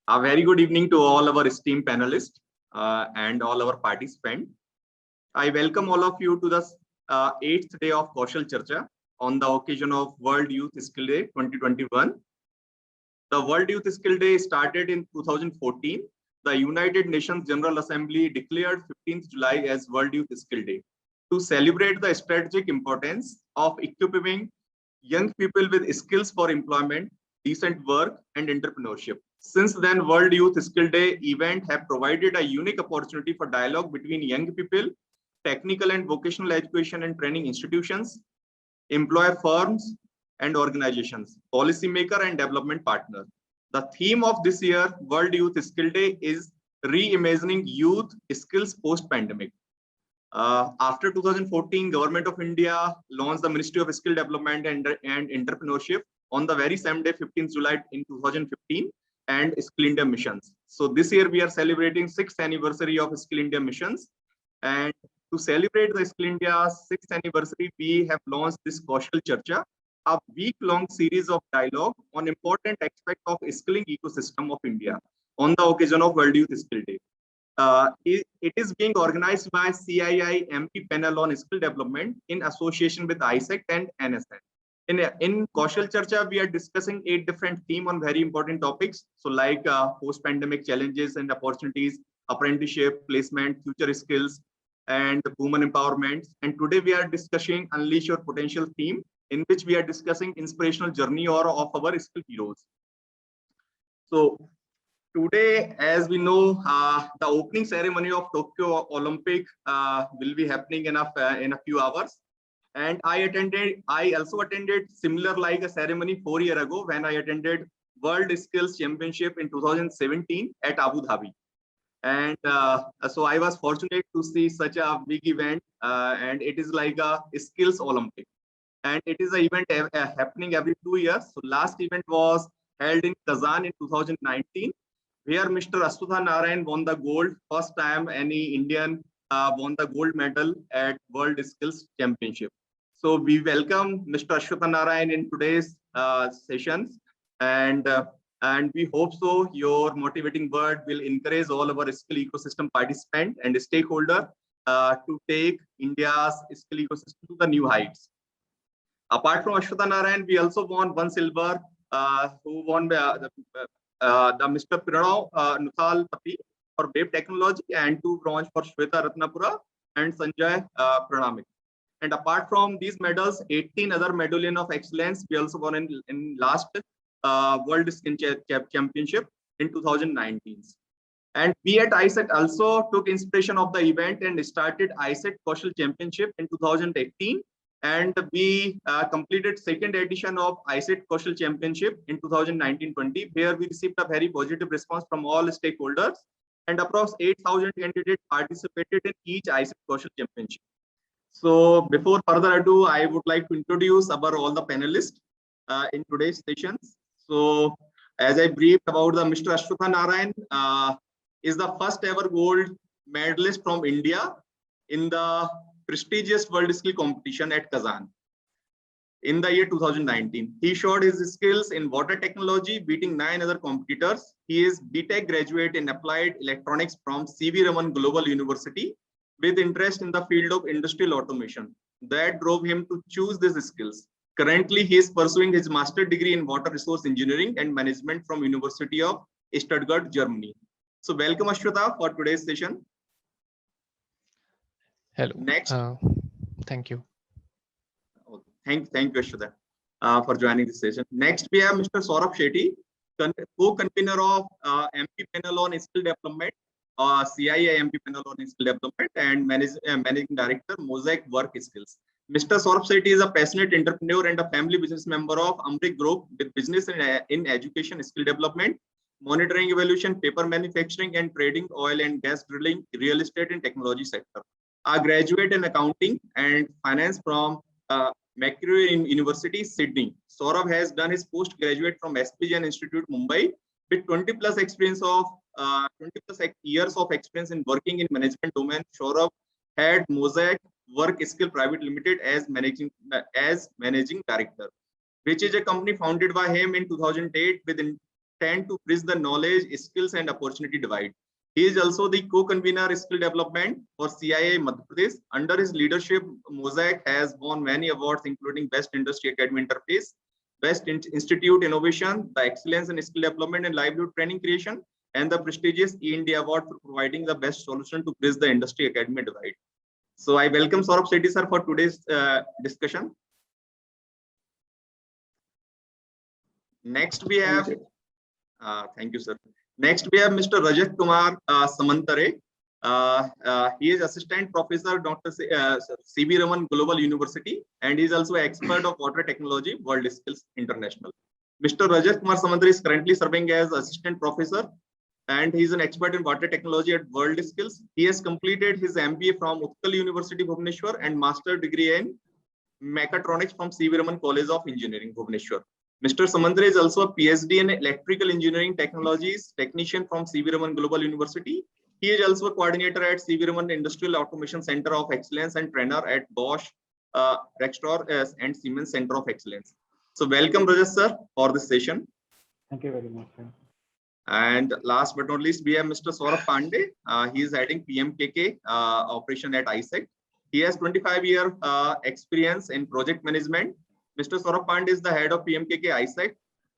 A very good evening to all our esteemed panelists and all our participants. I welcome all of you to the 8th day of Kaushal Charcha on the occasion of World Youth Skill Day 2021. The World Youth Skill Day started in 2014. The United Nations General Assembly declared 15th July as World Youth Skill Day to celebrate the strategic importance of equipping young people with skills for employment, decent work, and entrepreneurship. Since then, World Youth Skill Day event have provided a unique opportunity for dialogue between young people, technical and vocational education and training institutions, employer firms and organizations, policymaker and development partners. The theme of this year World Youth Skill Day is reimagining youth skills post-pandemic. After 2014, Government of India launched the Ministry of Skill Development and Entrepreneurship on the very same day, 15th July in 2015, and Skill India missions. So this year we are celebrating 6th anniversary of Skill India missions, and to celebrate the Skill India 6th anniversary, we have launched this Kaushal Charcha, a week-long series of dialogue on important aspects of skilling ecosystem of India on the occasion of World Youth Skill Day. It is being organized by CII MP panel on skill development in association with ISEC and NSN. In Kaushal Charcha, we are discussing 8 different themes on very important topics. So like post-pandemic challenges and opportunities, apprenticeship, placement, future skills, and women empowerment. And today we are discussing Unleash Your Potential theme, in which we are discussing inspirational journey of our skill heroes. So today, as we know, the opening ceremony of Tokyo Olympic will be happening in a few hours. And I also attended similar like a ceremony 4 years ago when I attended World Skills Championship in 2017 at Abu Dhabi. And so I was fortunate to see such a big event, and it is like a skills Olympic. And it is an event happening every 2 years. So last event was held in Kazan in 2019, where Mr. Aswatha Narayan won the gold. First time any Indian won the gold medal at World Skills Championship. So we welcome Mr. Aswatha Narayan in today's sessions, and we hope so your motivating word will encourage all our skill ecosystem participants and stakeholders to take India's skill ecosystem to the new heights. Apart from Aswatha Narayan, we also won 1 silver, who won the Mr. Pranav Nuthal for wave technology, and 2 bronze for Shweta Ratnapura and Sanjay Pranamik. And apart from these medals, 18 other medallion of excellence we also won in last World Skill Championship in 2019. And we at ISET also took inspiration of the event and started ISET Kaushal Championship in 2018. And we completed 2nd edition of ISET Kaushal Championship in 2019-20, where we received a very positive response from all stakeholders, and approx 8,000 candidates participated in each ISET Kaushal Championship. So before further ado, I would like to introduce all the panelists in today's sessions. So as I briefed about the Mr. Aswatha Narayan is the first ever gold medalist from India in the prestigious World Skill Competition at Kazan in the year 2019. He showed his skills in water technology, beating 9 other competitors. He is BTech graduate in Applied Electronics from C.V. Raman Global University with interest in the field of industrial automation. That drove him to choose these skills. Currently, he is pursuing his master's degree in water resource engineering and management from University of Stuttgart, Germany. So welcome Aswatha for today's session. Hello. Next. Thank you. Thank you, Aswatha, for joining this session. Next, we have Mr. Saurabh Shetty, co-convener of MP panel on skill development, CII MP panel on skill development, and managing director, Mosaic Work Skills. Mr. Saurabh Shetty is a passionate entrepreneur and a family business member of Amrik Group with business in education, skill development, monitoring, evaluation, paper manufacturing and trading, oil and gas drilling, real estate and technology sector. A graduate in accounting and finance from Macquarie University, Sydney. Saurabh has done his postgraduate from SP Jain Institute, Mumbai, with 20 plus years of experience in working in management domain. Saurabh had Mosaic Work Skill Private Limited as managing director, which is a company founded by him in 2008 with tend to bridge the knowledge, skills, and opportunity divide. He is also the co-convener skill development for CII Madhya Pradesh. Under his leadership, Mosaic has won many awards, including Best Industry Academy Interface, Best Institute Innovation, the Excellence in Skill Development and Livelihood Training Creation, and the prestigious E-India Award for providing the best solution to bridge the industry academy divide. So I welcome Saurabh Sethi sir for today's discussion. Next we have, thank you sir. Next we have Mr. Rajat Kumar Samantare. He is Assistant Professor Dr. C.V. Raman Global University, and he is also an expert of water technology, World Skills International. Mr. Rajat Kumar Samantare is currently serving as Assistant Professor, and he is an expert in water technology at World Skills. He has completed his MBA from Utkal University, Bhubaneswar, and master degree in Mechatronics from C.V. Raman College of Engineering, Bhubaneswar. Mr. Samantare is also a PhD in Electrical Engineering Technologies, technician from C.V. Raman Global University. He is also a coordinator at C.V. Raman Industrial Automation Center of Excellence and trainer at Bosch, Rextor, and Siemens Center of Excellence. So welcome, Rajesh sir, for this session. Thank you very much, sir. And last but not least, we have Mr. Saurabh Pandey. He is heading PMKK operation at ISEC. He has 25-year experience in project management. Mr. Saurabh Pandey is the head of PMKK ISEC,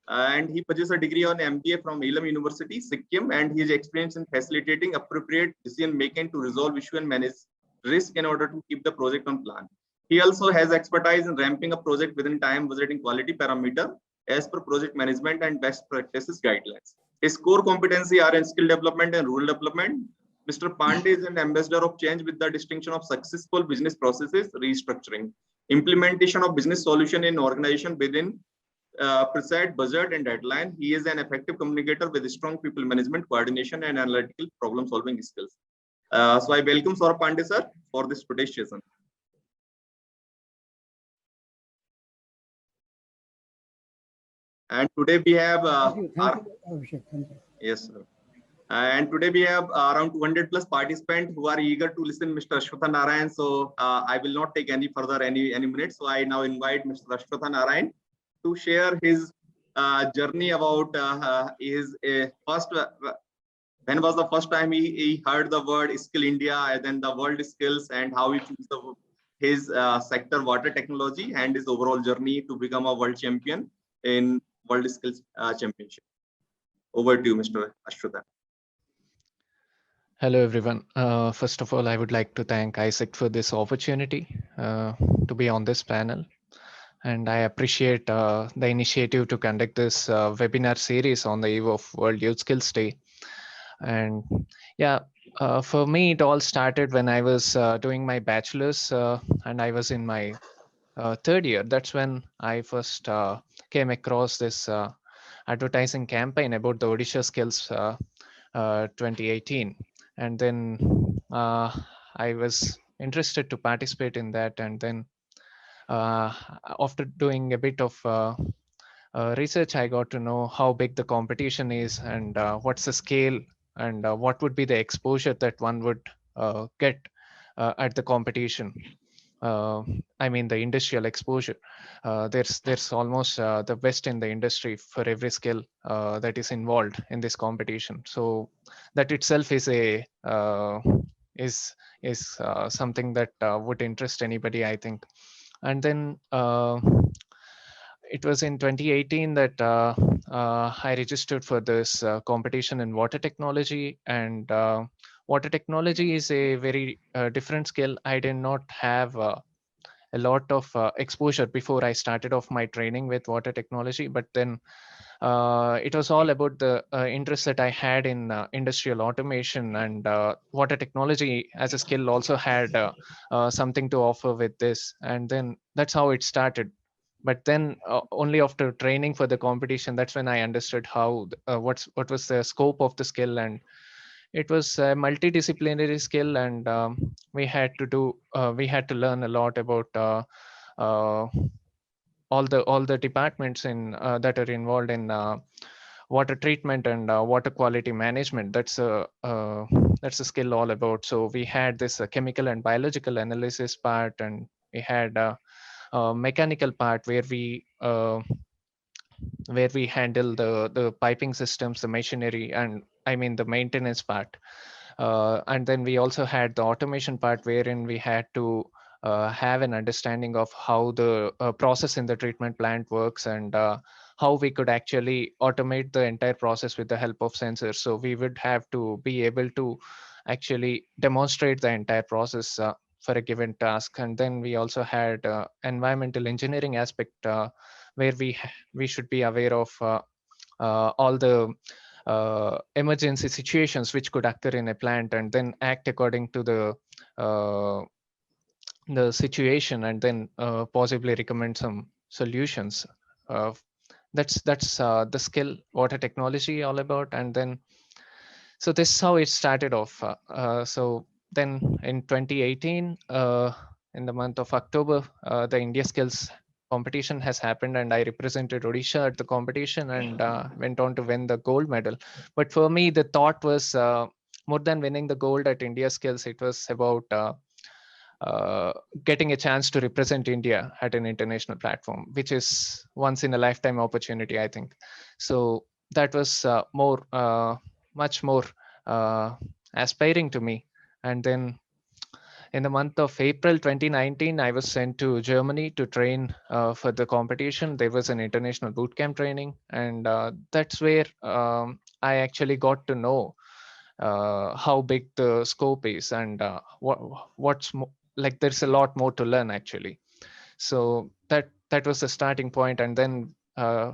and he possesses a degree on MBA from Elam University, Sikkim, and he is experienced in facilitating appropriate decision making to resolve issue and manage risk in order to keep the project on plan. He also has expertise in ramping up project within time, visiting quality parameter as per project management and best practices guidelines. His core competency are in skill development and rural development. Mr. Pandey is an ambassador of change with the distinction of successful business processes, restructuring, implementation of business solution in organization within preset budget and deadline. He is an effective communicator with strong people management, coordination, and analytical problem solving skills. So I welcome Saurabh Pandey sir for this today's session. And today we have yes sir. And today we have around 200 plus participants who are eager to listen Mr. Ashwatha Narayan. So I will not take any further any minutes. So I now invite Mr. Ashwatha Narayan to share his journey about his first. When was the first time he heard the word Skill India and then the world skills, and how he chose his sector water technology and his overall journey to become a world champion in World Skills Championship. Over to you, Mr. Ashwatha. Hello, everyone. First of all, I would like to thank ISEC for this opportunity to be on this panel. And I appreciate the initiative to conduct this webinar series on the eve of World Youth Skills Day. And yeah, for me, it all started when I was doing my bachelor's and I was in my third year. That's when I first came across this advertising campaign about the Odisha Skills 2018. And then I was interested to participate in that. And then after doing a bit of research, I got to know how big the competition is and what's the scale and what would be the exposure that one would get at the competition. I mean, the industrial exposure. There's almost the best in the industry for every skill that is involved in this competition. So that itself is a something that would interest anybody, I think. And then it was in 2018 that I registered for this competition in water technology. And water technology is a very different skill. I did not have a lot of exposure before I started off my training with water technology. But then it was all about the interest that I had in industrial automation, and water technology as a skill also had something to offer with this. And then that's how it started. But then only after training for the competition, that's when I understood how what was the scope of the skill. And it was a multidisciplinary skill, and we had to learn a lot about all the departments in that are involved in water treatment and water quality management. That's a skill all about. So we had this chemical and biological analysis part, and we had a mechanical part where we where we handle the piping systems, the machinery, and I mean the maintenance part. And then we also had the automation part, wherein we had to have an understanding of how the process in the treatment plant works, and how we could actually automate the entire process with the help of sensors. So we would have to be able to actually demonstrate the entire process for a given task. And then we also had environmental engineering aspect, where we should be aware of all the emergency situations which could occur in a plant, and then act according to uh, the situation, and then possibly recommend some solutions. Uh, that's the skill water technology all about. And then so this is how it started off. So then in 2018, in the month of October, the India Skills competition has happened, and I represented Odisha at the competition, and went on to win the gold medal. But for me, the thought was more than winning the gold at India Skills. It was about getting a chance to represent India at an international platform, which is once in a lifetime opportunity, I think. So that was much more uh, aspiring to me. And then in the month of April 2019, I was sent to Germany to train for the competition. There was an international bootcamp training, and that's where I actually got to know how big the scope is, and like there's a lot more to learn actually. So that was the starting point. And then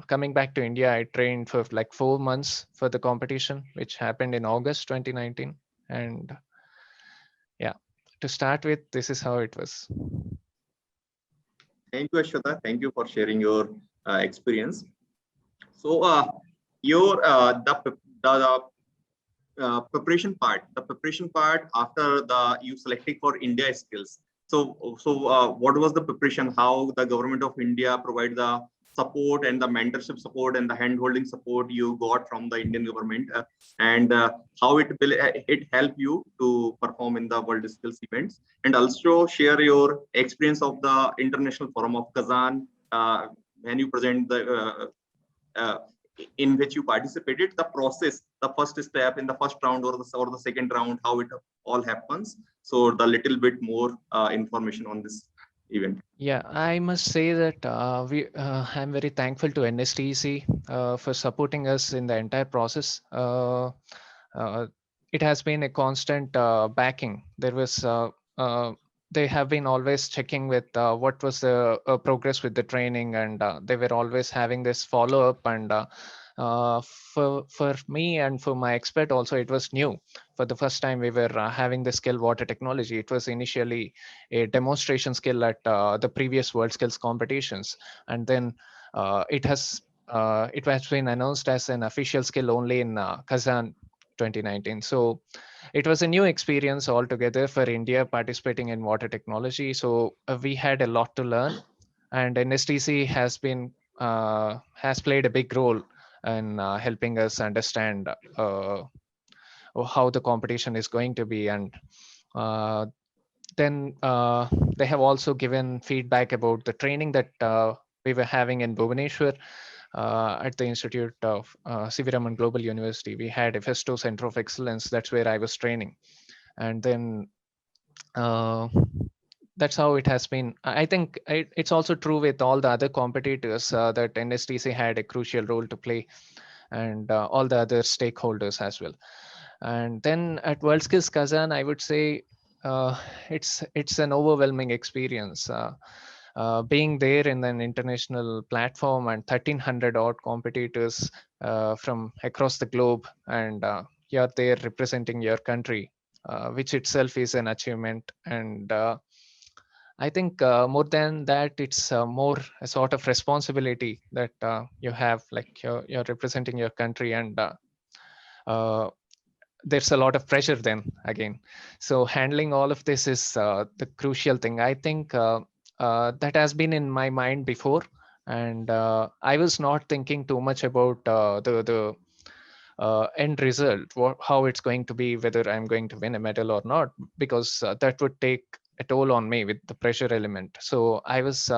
coming back to India, I trained for like 4 months for the competition, which happened in August 2019. And yeah, to start with, this is how it was. Thank you, Ashwata. Thank you for sharing your experience. So, the preparation part after you selecting for India Skills. So, what was the preparation? How the government of India provide the support and the mentorship support and the hand-holding support you got from the Indian government, and how it help you to perform in the World Skills events, and also share your experience of the International Forum of Kazan when you present the uh, in which you participated, the process, the first step in the first round or the second round, how it all happens. So the little bit more information on this event. Yeah, I must say that I'm very thankful to NSTC for supporting us in the entire process. Uh, it has been a constant backing. They have been always checking with what was the progress with the training, and they were always having this follow up. And for me and for my expert also, it was new. For the first time, we were having the skill water technology. It was initially a demonstration skill at the previous World Skills competitions, and then it has been announced as an official skill only in Kazan 2019. So it was a new experience altogether for India participating in water technology. So we had a lot to learn, and NSTC has played a big role in helping us understand how the competition is going to be. And uh, then they have also given feedback about the training that we were having in Bhubaneswar at the Institute of C.V. Raman Global University. We had a Festo Center of Excellence. That's where I was training. And then uh, that's how it has been. I think it's also true with all the other competitors that NSTC had a crucial role to play, and all the other stakeholders as well. And then at WorldSkills Kazan, I would say it's an overwhelming experience. Being there in an international platform and 1,300 odd competitors from across the globe, and you're there representing your country, which itself is an achievement. And I think more than that, it's more a sort of responsibility that you have, like you're representing your country, and uh, there's a lot of pressure then again. So handling all of this is the crucial thing. I think that has been in my mind before, and I was not thinking too much about the end result, how it's going to be, whether I'm going to win a medal or not, because that would take a toll on me with the pressure element. So I was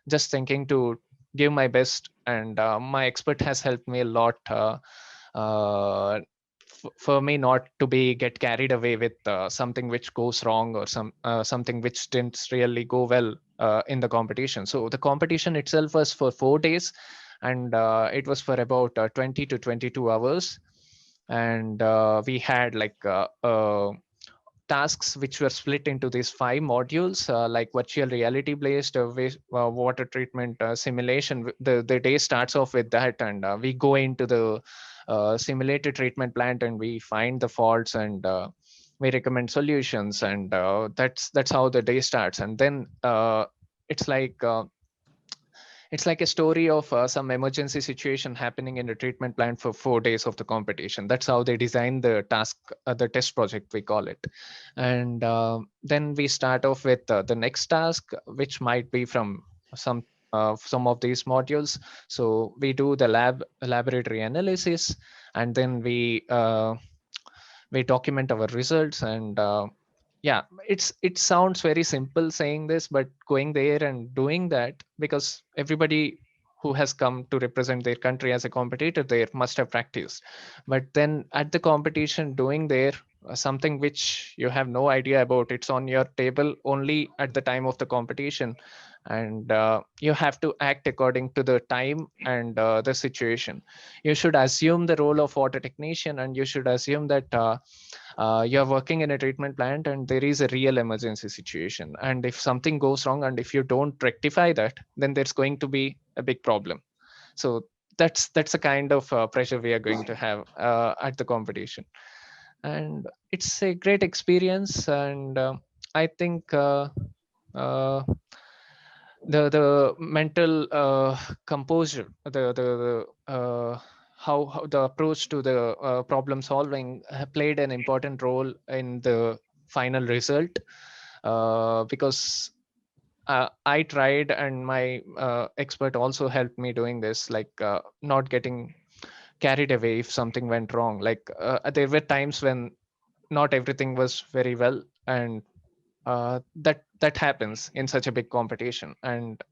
just thinking to give my best, and my expert has helped me a lot for me not to get carried away with something which goes wrong, or something which didn't really go well in the competition. So the competition itself was for 4 days, and it was for about 20 to 22 hours. And we had like tasks which were split into these 5 modules, like virtual reality based water treatment simulation. The day starts off with that, and we go into the simulated treatment plant, and we find the faults, and we recommend solutions, and that's how the day starts. And then it's like it's like a story of some emergency situation happening in a treatment plant for 4 days of the competition. That's how they design the task, the test project, we call it. And then we start off with the next task, which might be from some of these modules. So we do the laboratory analysis, and then we document our results. And yeah, it sounds very simple saying this, but going there and doing that, because everybody who has come to represent their country as a competitor there must have practiced. But then at the competition, doing there something which you have no idea about, it's on your table only at the time of the competition, and you have to act according to the time and the situation. You should assume the role of water technician, and you should assume that you're working in a treatment plant and there is a real emergency situation, and if something goes wrong and if you don't rectify that, then there's going to be a big problem. So that's the kind of pressure we are going to have at the competition. And it's a great experience. And I think uh, the mental composure, how the approach to the problem solving played an important role in the final result, because I tried, and my expert also helped me doing this, like not getting carried away if something went wrong. Like there were times when not everything was very well, and that happens in such a big competition. And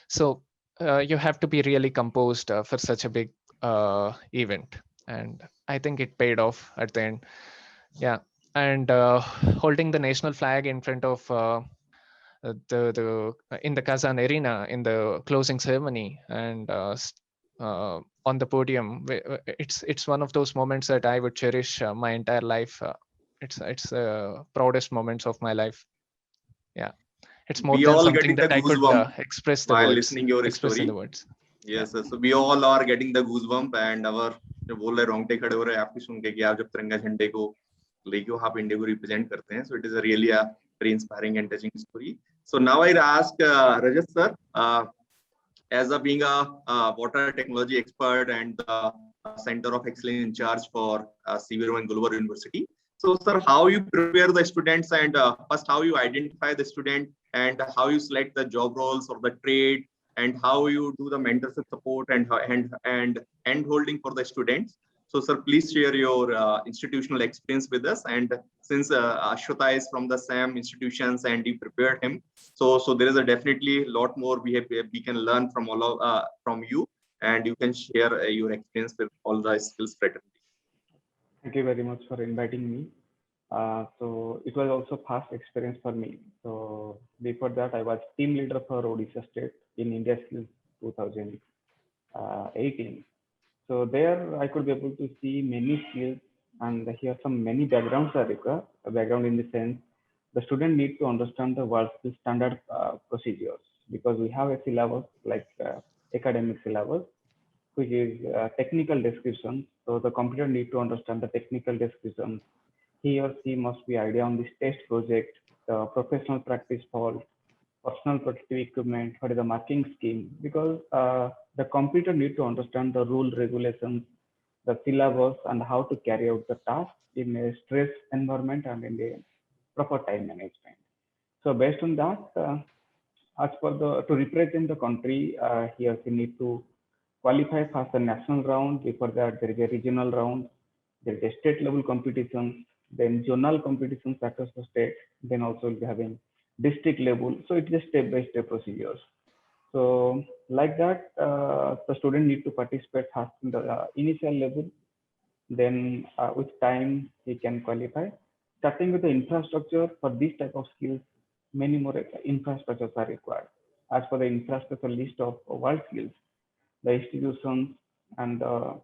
so you have to be really composed for such a big event. And I think it paid off at the end. Yeah. And holding the national flag in front of the in the Kazan arena in the closing ceremony, and on the podium, it's one of those moments that I would cherish my entire life. It's proudest moments of my life. Yeah, it's more We than all something getting the that I could goosebump while express listening your in story. the words. Yes, sir. So we all are getting the goosebump, and our जो बोल रहे रोंगटे खड़े हो रहे हैं आपकी सुन के कि आप जब तिरंगा झंडे को लेके आप इंडिया को रिप्रेजेंट करते हैं. So it is a really a very inspiring and touching story. So now I ask Rajat sir, as a being a water technology expert and the center of excellence in charge for CBRO and Global University. So, sir, how you prepare the students, and first how you identify the student, and how you select the job roles or the trade, and how you do the mentorship support and hand holding for the students. So, sir, please share your institutional experience with us. And since Ashwata is from the same institutions and you prepared him, so there is a definitely a lot more we can learn from all of, from you, and you can share your experience with all the skills fraternity. Thank you very much for inviting me. So it was also past experience for me. So before that, I was team leader for Odisha State in India Skills 2018. So there I could be able to see many skills, and here some many backgrounds are required. A background in the sense the student needs to understand the world standard procedures, because we have a syllabus like academic syllabus, which is technical description. So the computer need to understand the technical description. He or she must be idea on this test project, the professional practice fault, personal protective equipment, what is the marking scheme, because the computer need to understand the rule regulations, the syllabus, and how to carry out the task in a stress environment and in a proper time management. So based on that, as for the to represent the country, he or she need to qualify for the national round. Before that, there is a regional round, there is a state level competitions, then zonal competitions across the state, then also we'll be having district level. So it is a step by step procedures. So like that, the student need to participate first in the initial level. Then with time he can qualify. Starting with the infrastructure for this type of skills, many more infrastructures are required. As for the infrastructure list of world skills, the institutions and the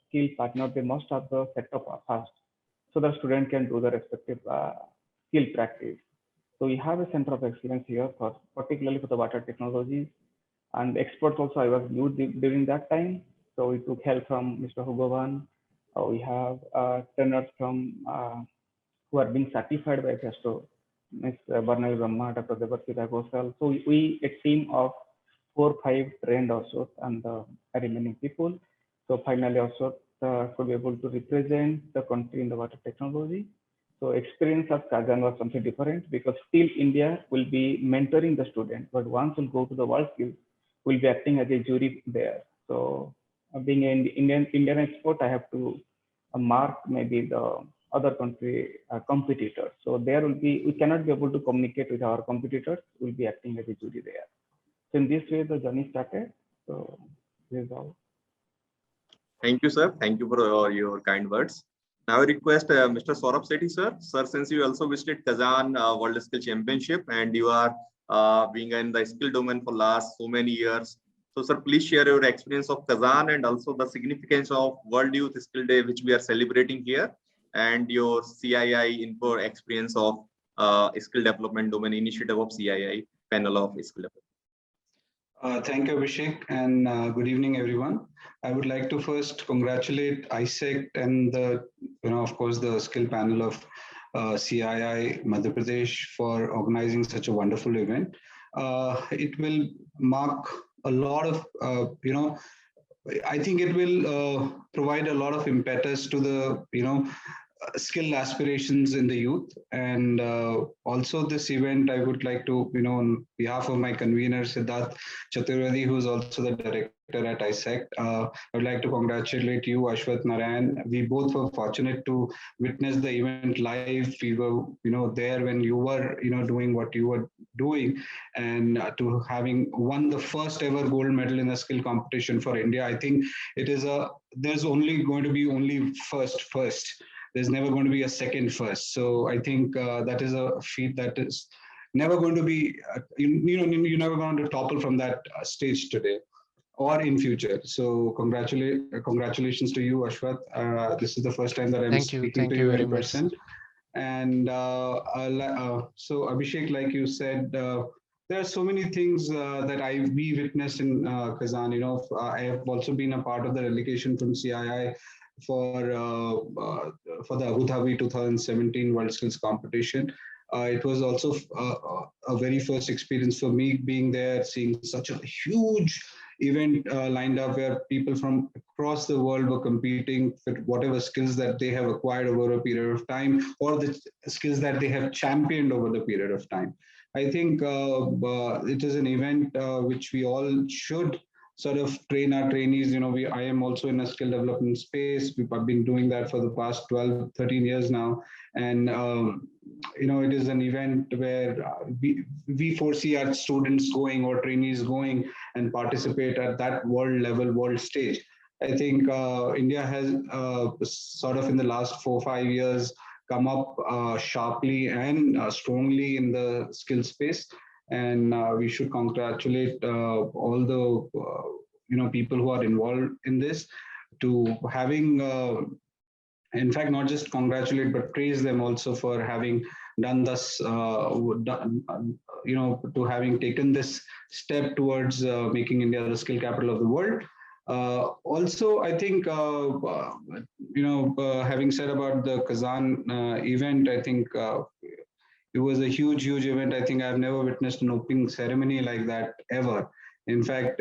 skill partner, they must have the setup first, so the student can do the respective skill practice. So we have a center of excellence here for particularly for the water technologies, and experts also I was new during that time. So we took help from Mr. Hugovan. We have trainers from who are being certified by Festo, Ms. Barnal Brahma, Dr. Devarpita Gosal. So we a team of 4 5 trained also and the remaining people. So finally also could be able to represent the country in the water technology. So experience of Kazan was something different because still India will be mentoring the student, but once we'll go to the world skills, we'll be acting as a jury there. So being an Indian expert, I have to mark maybe the other country competitors. So there will be, we cannot be able to communicate with our competitors. We'll be acting as a jury there. So in this way, the journey started. So this is all. Thank you, sir. Thank you for your kind words. Now I request Mr. Saurabh Sethi, sir. Sir, since you also visited Kazan World Skill Championship and you are being in the skill domain for last so many years. So, sir, please share your experience of Kazan and also the significance of World Youth Skill Day, which we are celebrating here, and your CII info experience of skill development domain initiative of CII panel of skill development. Thank you, Abhishek, and good evening, everyone. I would like to first congratulate ISECT and the, of course, the skill panel of CII Madhya Pradesh for organizing such a wonderful event. It will mark a lot of, I think it will provide a lot of impetus to the, skill aspirations in the youth. And also this event, I would like to, on behalf of my convener, Siddharth Chaturvedi, who is also the director at ISECT, I would like to congratulate you, Ashwath Narayan. We both were fortunate to witness the event live. We were, there when you were, doing what you were doing, and to having won the first ever gold medal in a skill competition for India. I think it is there's only going to be only first. There's never going to be a second first. So I think that is a feat that is never going to be, you're never going to topple from that stage today or in future. So congratulations to you, Ashwath. This is the first time that I'm speaking to you in person. And so Abhishek, like you said, there are so many things that we witnessed in Kazan. I have also been a part of the delegation from CII for the Abu Dhabi 2017 World Skills Competition. It was also a very first experience for me being there, seeing such a huge event lined up where people from across the world were competing with whatever skills that they have acquired over a period of time, or the skills that they have championed over the period of time. I think it is an event which we all should sort of train our trainees. I am also in a skill development space. I've been doing that for the past 12, 13 years now. And, it is an event where we foresee our students going or trainees going and participate at that world level, world stage. I think India has sort of in the last 4 or 5 years come up sharply and strongly in the skill space. And we should congratulate all the people who are involved in this to having, in fact, not just congratulate but praise them also for having done this, to having taken this step towards making India the skill capital of the world. Also, I think, having said about the Kazan event, I think it was a huge event. I think I've never witnessed an opening ceremony like that ever. In fact,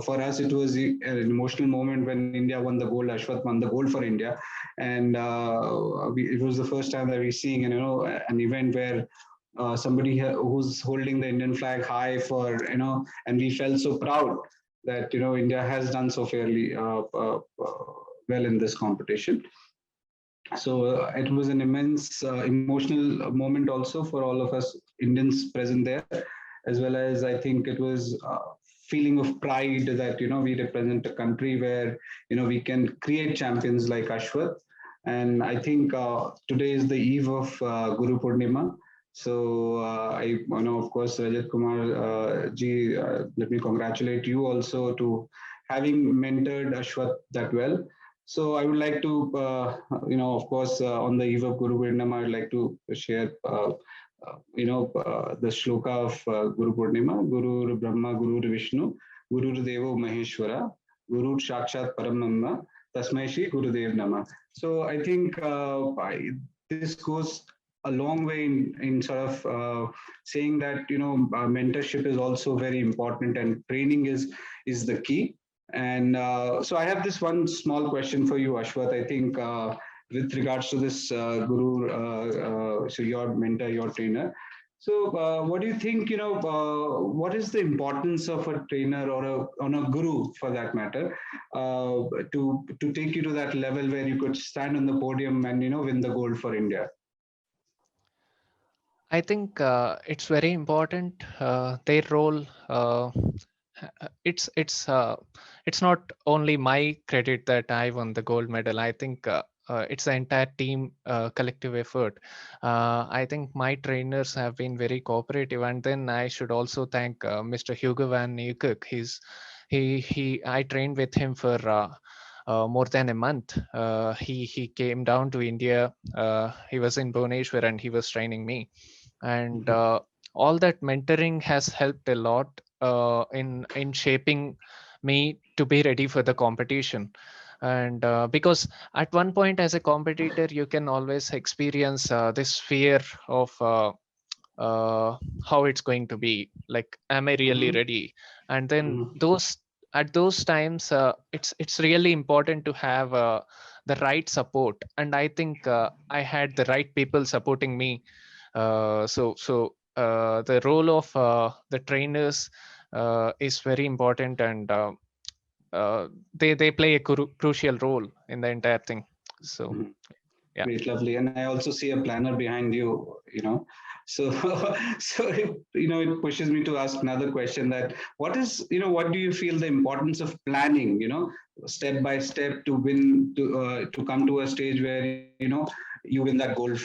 for us, it was an emotional moment when India won the gold. Ashwath won the gold for India. And it was the first time that we're seeing, an event where somebody who's holding the Indian flag high for, and we felt so proud that, India has done so fairly well in this competition. So it was an immense emotional moment also for all of us Indians present there. as well as I think it was feeling of pride that, we represent a country where, we can create champions like Ashwath. And I think today is the eve of Guru Purnima. So of course, Rajat Kumar ji, let me congratulate you also to having mentored Ashwath that well. So I would like to, of course, on the eve of Guru Purnima, I'd like to share, the shloka of Guru Purnima: Guru Brahma, Guru Vishnu, Guru Devo Maheshwara, Guru Sakshat Paramamma, Tasmai Shri Gurudev Nama. So I think this goes a long way in sort of saying that, mentorship is also very important and training is the key. And so I have this one small question for you, Ashwath. I think with regards to this Guru, so your mentor, your trainer. So what do you think, what is the importance of a trainer or on a guru for that matter, to take you to that level where you could stand on the podium and, win the gold for India? I think it's very important. Their role. It's not only my credit that I won the gold medal. I think it's the entire team collective effort. I think my trainers have been very cooperative, and then I should also thank Mr. Hugo van Nieuwkerk. I trained with him for more than a month. He came down to India. He was in Bhubaneswar and he was training me, and all that mentoring has helped a lot in shaping me to be ready for the competition. And because at one point as a competitor, you can always experience this fear of how it's going to be, like, am I really ready? And then at those times, it's really important to have the right support, and I think I had the right people supporting me. The role of the trainers is very important, and they play a crucial role in the entire thing. So yeah. Great, lovely. And I also see a planner behind you, so so it pushes me to ask another question, that what do you feel the importance of planning, step by step to win, to come to a stage where you win that gold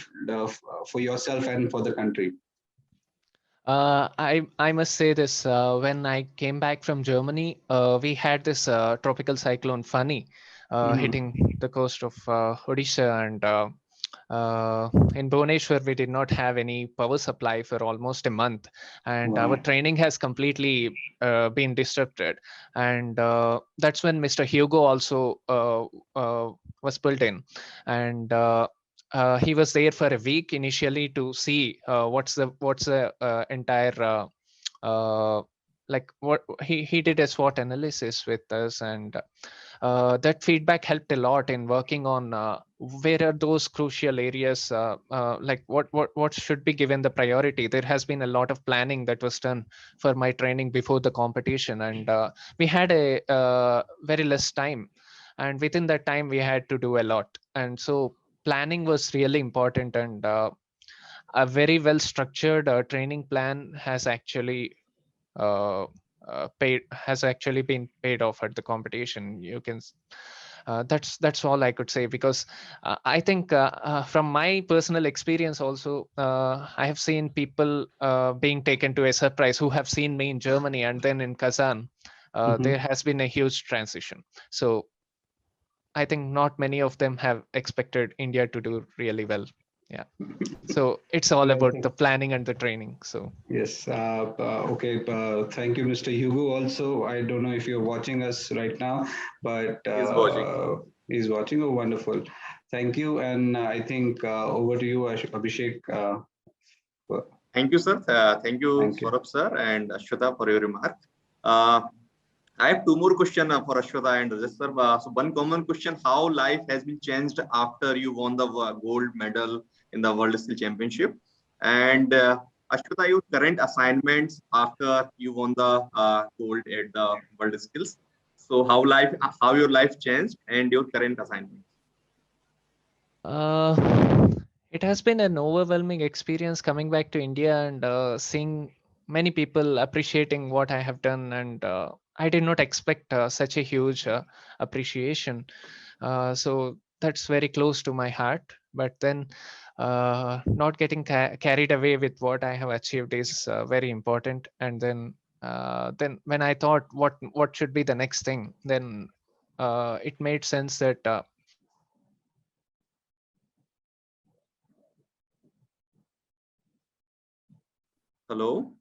for yourself and for the country? I must say this, when I came back from Germany, we had this tropical cyclone Fani hitting the coast of Odisha, and in Bhubaneswar we did not have any power supply for almost a month, and our training has completely been disrupted. And that's when Mr. Hugo also was pulled in, and he was there for a week initially to see what's the entire like what he did a SWOT analysis with us, and that feedback helped a lot in working on where are those crucial areas, like what should be given the priority. There has been a lot of planning that was done for my training before the competition, and we had a very less time, and within that time we had to do a lot. And so planning was really important, and a very well structured training plan has actually been paid off at the competition. You can that's all I could say, because I think from my personal experience also, I have seen people being taken to a surprise who have seen me in Germany, and then in Kazan there has been a huge transition. So I think not many of them have expected India to do really well. Yeah. So it's all about the planning and the training. So yes. Okay. Thank you, Mr. Hugo. Also, I don't know if you're watching us right now, but He's watching. He's watching. Oh, wonderful. Thank you. And I think over to you, Abhishek. Thank you, sir. Thank you, Saurabh sir and Ashwata, for your remark. I have two more questions for Ashwata and Rajat sir. So one common question: how life has been changed after you won the gold medal in the World Skill Championship? And Ashwata, your current assignments after you won the gold at the World Skills. So how your life changed and your current assignments? It has been an overwhelming experience coming back to India and seeing many people appreciating what I have done, and I did not expect such a huge appreciation. So that's very close to my heart. But then, not getting carried away with what I have achieved is very important. And then when I thought what should be the next thing, then it made sense that Hello.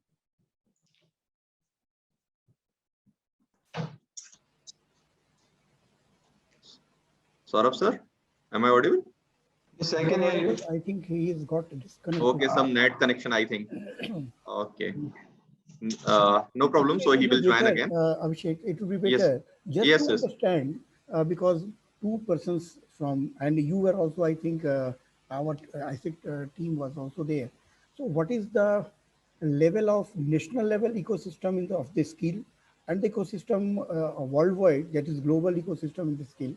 Saurabh sir, am I audible? Yes, I can hear you. I think he has got disconnected. Okay, some net connection, I think. Okay. No problem. So It he would will be join better, again. Abhishek, it would be Yes. better just Yes, to yes. understand, because two persons from, and you were also, I think, our ISEC team was also there. So what is the level of national level ecosystem in of the skill and the ecosystem worldwide, that is global ecosystem in the skill?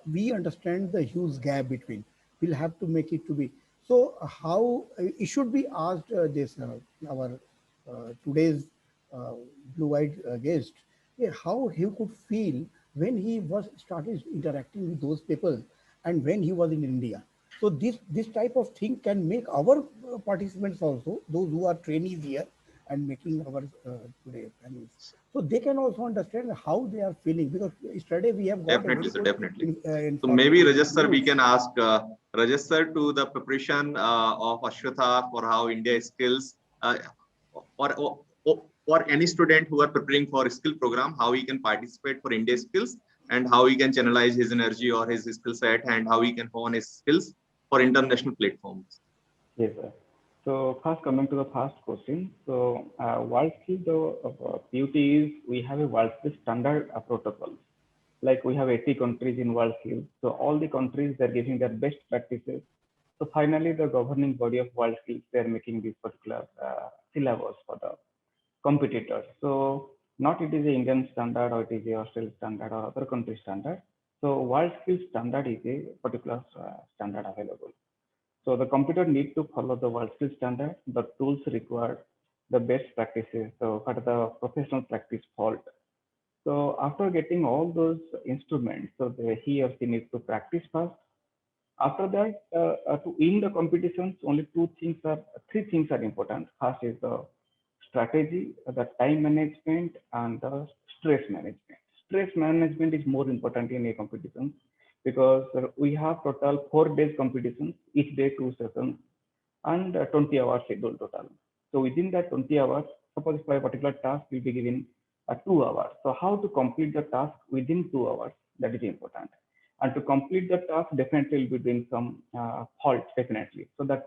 We understand the huge gap between. We'll have to make it to be. So how it should be asked this our today's uh, blue-eyed guest, how he could feel when he was started interacting with those people and when he was in India. So this type of thing can make our participants also, those who are trainees here and making our today panels, so they can also understand how they are feeling, because yesterday we have got a Definitely, very sir. good Definitely. So information. maybe Rajesh sir, we can ask Rajesh sir to the preparation of Ashwatha for how India skills, or any student who are preparing for a skill program, how he can participate for India skills and how he can channelize his energy or his skill set and how he can hone his skills for international platforms. Yes, sir. So first coming to the first question. So world skill, the beauty is we have a world skill standard protocol. Like we have 80 countries in world skills. So all the countries, they're giving their best practices. So finally, the governing body of world skills, they're making this particular syllabus for the competitors. So not it is a Indian standard or it is a Australian standard or other country standard. So world skills standard is a particular standard available. So the computer needs to follow the world skill standard, the tools required, the best practices, so what are the professional practice fault. So after getting all those instruments, so he or she needs to practice first. After that, to win the competitions, only three things are important. First is the strategy, the time management, and the stress management. Stress management is more important in a competition because we have total 4 days competitions, each day 2 sessions, and 20 hours schedule total. So within that 20 hours, suppose for a particular task will be given 2 hours. So how to complete the task within 2 hours, that is important. And to complete the task, definitely will be doing some fault, definitely. So that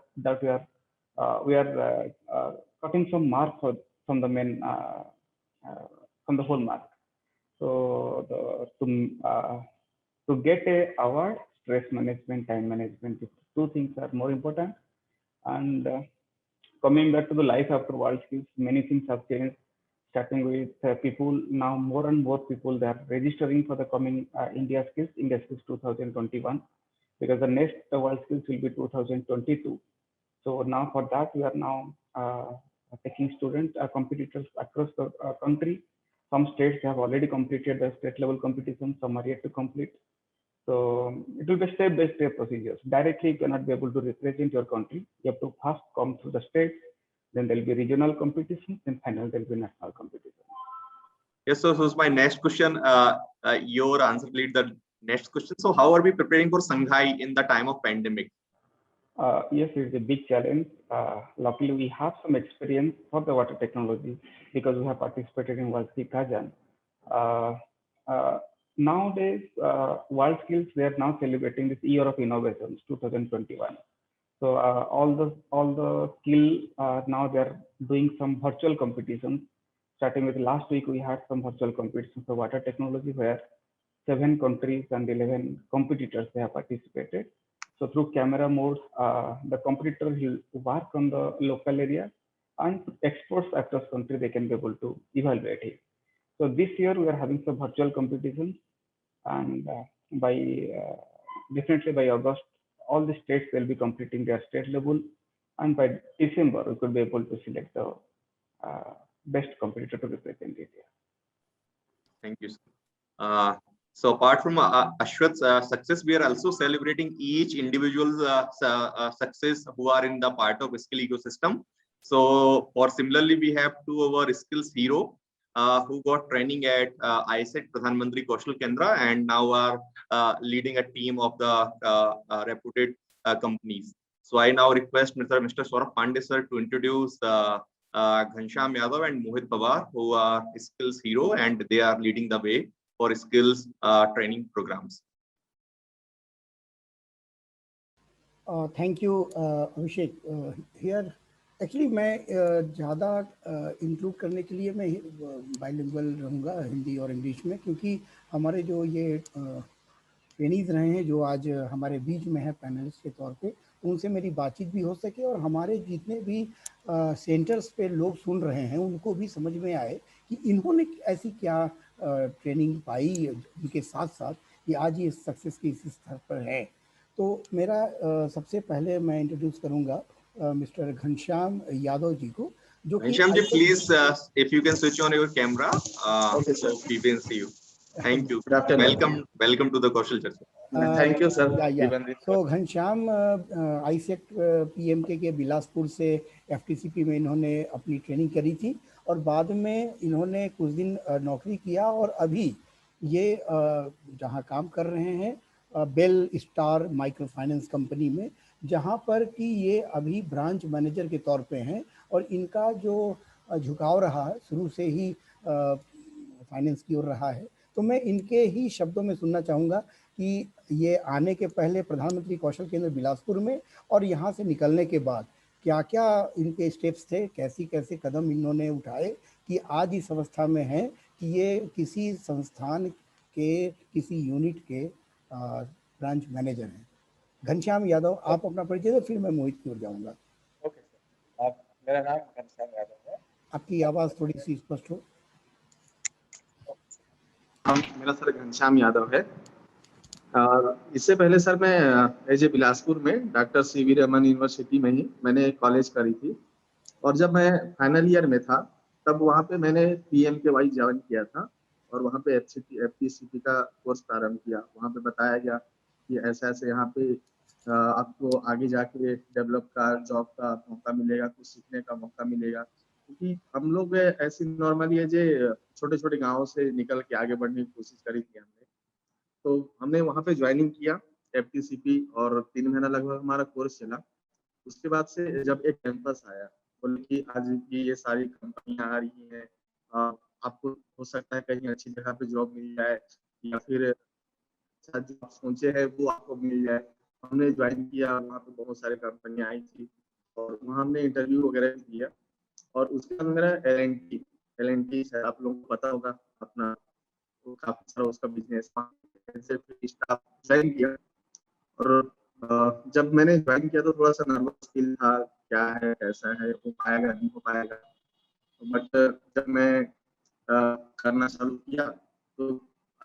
we are cutting some marks from the main from the whole mark. So to get a award, stress management, time management, these two things are more important. And coming back to the life after world skills, many things have changed. Starting with people now, more and more people they are registering for the coming India Skills 2021, because the next world skills will be 2022. So now for that we are now taking students, competitors across the country. Some states have already completed the state level competition, some are yet to complete. So it will be step-by-step procedures. Directly, you cannot be able to represent your country. You have to first come through the states, then there will be regional competition, then final there will be national competition. Yes, so here's my next question. Your answer lead the next question. So how are we preparing for Shanghai in the time of pandemic? Yes, it's a big challenge. Luckily, we have some experience for the water technology because we have participated in World Skill Kazan. Nowadays, World Skills, they are now celebrating this Year of Innovations 2021. So all the skill now they're doing some virtual competitions. Starting with last week, we had some virtual competitions for water technology where 7 countries and 11 competitors they have participated. So through camera mode, the competitor will work on the local area, and experts across country they can be able to evaluate it. So this year we are having some virtual competitions, and by definitely by August, all the states will be completing their state level, and by December we could be able to select the best competitor to represent India. Thank you, sir. So apart from Ashwath's success, we are also celebrating each individual's success who are in the part of skill ecosystem. So for similarly, we have two of our skills hero who got training at ISEC Pradhan Mantri Kaushal Kendra and now are leading a team of the reputed companies. So I now request Mr. Saurabh Pandey sir to introduce Ghanshyam Yadav and Mohit Pawar, who are skills hero, and they are leading the way for skills training programs. Thank you, Abhishek. Here, actually मैं ज़्यादा include करने के लिए मैं bilingual रहूँगा हिंदी और English में, क्योंकि हमारे जो ये ट्रेनीज रहे हैं जो आज हमारे बीच में है पैनलिस्ट के तौर पे, उनसे मेरी बातचीत भी हो सके और हमारे जितने भी सेंटर्स पे लोग सुन रहे हैं उनको भी समझ में आए कि इन्होंने ऐसी क्या ट्रेनिंग पाई उनके साथ साथ कि आज ये सक्सेस की इस स्तर पर है। तो मेरा सबसे पहले मैं इंट्रोड्यूस करूँगा मिस्टर घनश्याम यादव जी को, जो कि Ghanshyam ji, please if you can switch on your camera, Okay, sir. so we can see you. Thank you. Good afternoon. Welcome to the Kaushal Charcha. Thank you, sir. तो Ghanshyam AISECT PMK के बिलासपुर से एफटीसीपी में इन्होंने अपनी training करी थी और बाद में इन्होंने कुछ दिन नौकरी किया और अभी ये जहाँ काम कर रहे हैं Belstar micro finance company में, जहाँ पर कि ये अभी ब्रांच मैनेजर के तौर पे हैं और इनका जो झुकाव रहा शुरू से ही फाइनेंस की ओर रहा है। तो मैं इनके ही शब्दों में सुनना चाहूँगा कि ये आने के पहले प्रधानमंत्री कौशल केंद्र बिलासपुर में और यहाँ से निकलने के बाद क्या क्या इनके स्टेप्स थे, कैसी कैसे कदम इन्होंने उठाए कि आज इस अवस्था में हैं कि ये किसी संस्थान के किसी यूनिट के ब्रांच मैनेजर हैं। घनश्याम यादव, आप अपना परिचय दो, फिर मैं मोहित की ओर जाऊँगा। ओके सर, मेरा नाम घनश्याम यादव है। आपकी आवाज़ थोड़ी सी स्पष्ट हो। मेरा सर घनश्याम यादव है। इससे पहले सर मैं एज ए बिलासपुर में डॉक्टर सीवी रमन यूनिवर्सिटी में ही मैंने कॉलेज करी थी और जब मैं फाइनल ईयर में था तब वहाँ पे मैंने PMKY ज्वाइन किया था और वहाँ पे FTCP का कोर्स प्रारंभ किया। वहाँ पे बताया गया कि ऐसा ऐसे यहाँ पे आपको आगे जाके डेवलप का जॉब का मौका मिलेगा, कुछ सीखने का मौका मिलेगा, क्योंकि हम लोग ऐसी नॉर्मली है जो छोटे छोटे गाँव से निकल के आगे बढ़ने की कोशिश करी थी हमने। तो हमने वहाँ पे ज्वाइनिंग किया FTCP और 3 महीना लगभग हमारा कोर्स चला। उसके बाद से जब एक कैंपस आया, बोले कि आज की ये सारी कंपनियां आ रही हैं, आपको हो सकता है कहीं अच्छी जगह पे जॉब मिल जाए या फिर जो आप सोचे है वो आपको मिल जाए। हमने ज्वाइन किया, वहाँ पे बहुत सारी कंपनियां आई थी और वहाँ हमने इंटरव्यू वगैरह किया और उसके बाद मेरा LNT शायद आप लोगों को पता होगा, अपना काफी सारा उसका बिजनेस स्टाफ ज्वाइन किया। और जब मैंने ज्वाइन किया तो थोड़ा सा नर्वस फील था, क्या है कैसा है, हो पाएगा नहीं हो पाएगा, बट जब मैं करना चालू किया तो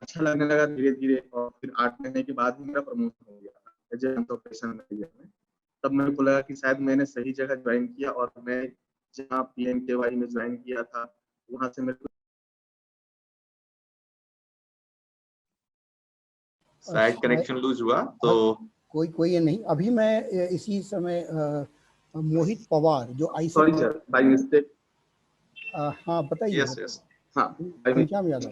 अच्छा लगने लगा धीरे धीरे और फिर 8 महीने के बाद ही मेरा प्रमोशन हो गया एज ए ऑपरेशन मैनेजर में। तब मेरे को लगा कि शायद मैंने सही जगह ज्वाइन किया और मैं जहाँ PMKY में ज्वाइन किया था वहाँ से मेरे को शायद कनेक्शन लूज हुआ। तो कोई नहीं, अभी मैं इसी समय मोहित पवार जो आई सॉरी सर बाय मिस्टेक। हाँ बताइए। यस हाँ घनश्याम यादव।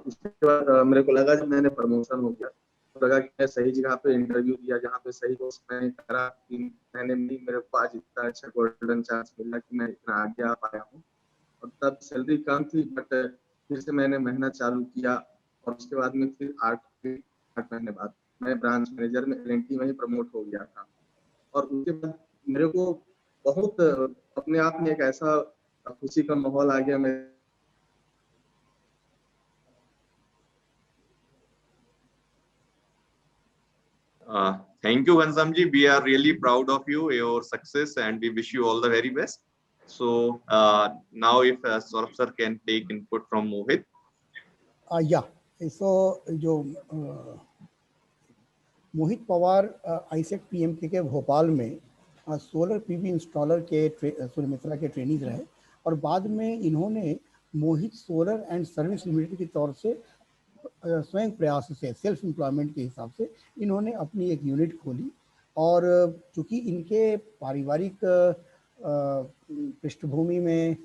उसके बाद मेरे को लगा जब मैंने प्रमोशन हो गया तो लगा कि मैं सही जगह पे इंटरव्यू दिया, जहाँ पे सही कोर्स मैंने करा। 3 महीने में मेरे को आज इतना अच्छा गोल्डन चांस मिला कि मैं इतना आगे आ पाया हूँ। और तब सैलरी कम थी बट फिर से मैंने मेहनत चालू किया और उसके बाद में फिर 8 महीने बाद मैं ब्रांच मैनेजर में LNT में ही प्रमोट हो गया था। और उसके बाद मेरे को बहुत अपने आप में एक ऐसा खुशी का माहौल आ गया। मैं thank you Ghanshyam ji, we are really proud of you, your success, and we wish you all the very best. So now if Saurabh sir can take input from Mohit. या सो जो मोहित पवार आईसेक्ट PMK के भोपाल में solar PV installer के सूर्य मित्रा के training रहे और बाद में इन्होंने मोहित सोलर एंड सर्विस लिमिटेड के तौर से स्वयं प्रयास से सेल्फ एम्प्लॉयमेंट के हिसाब से इन्होंने अपनी एक यूनिट खोली। और चूंकि इनके पारिवारिक पृष्ठभूमि में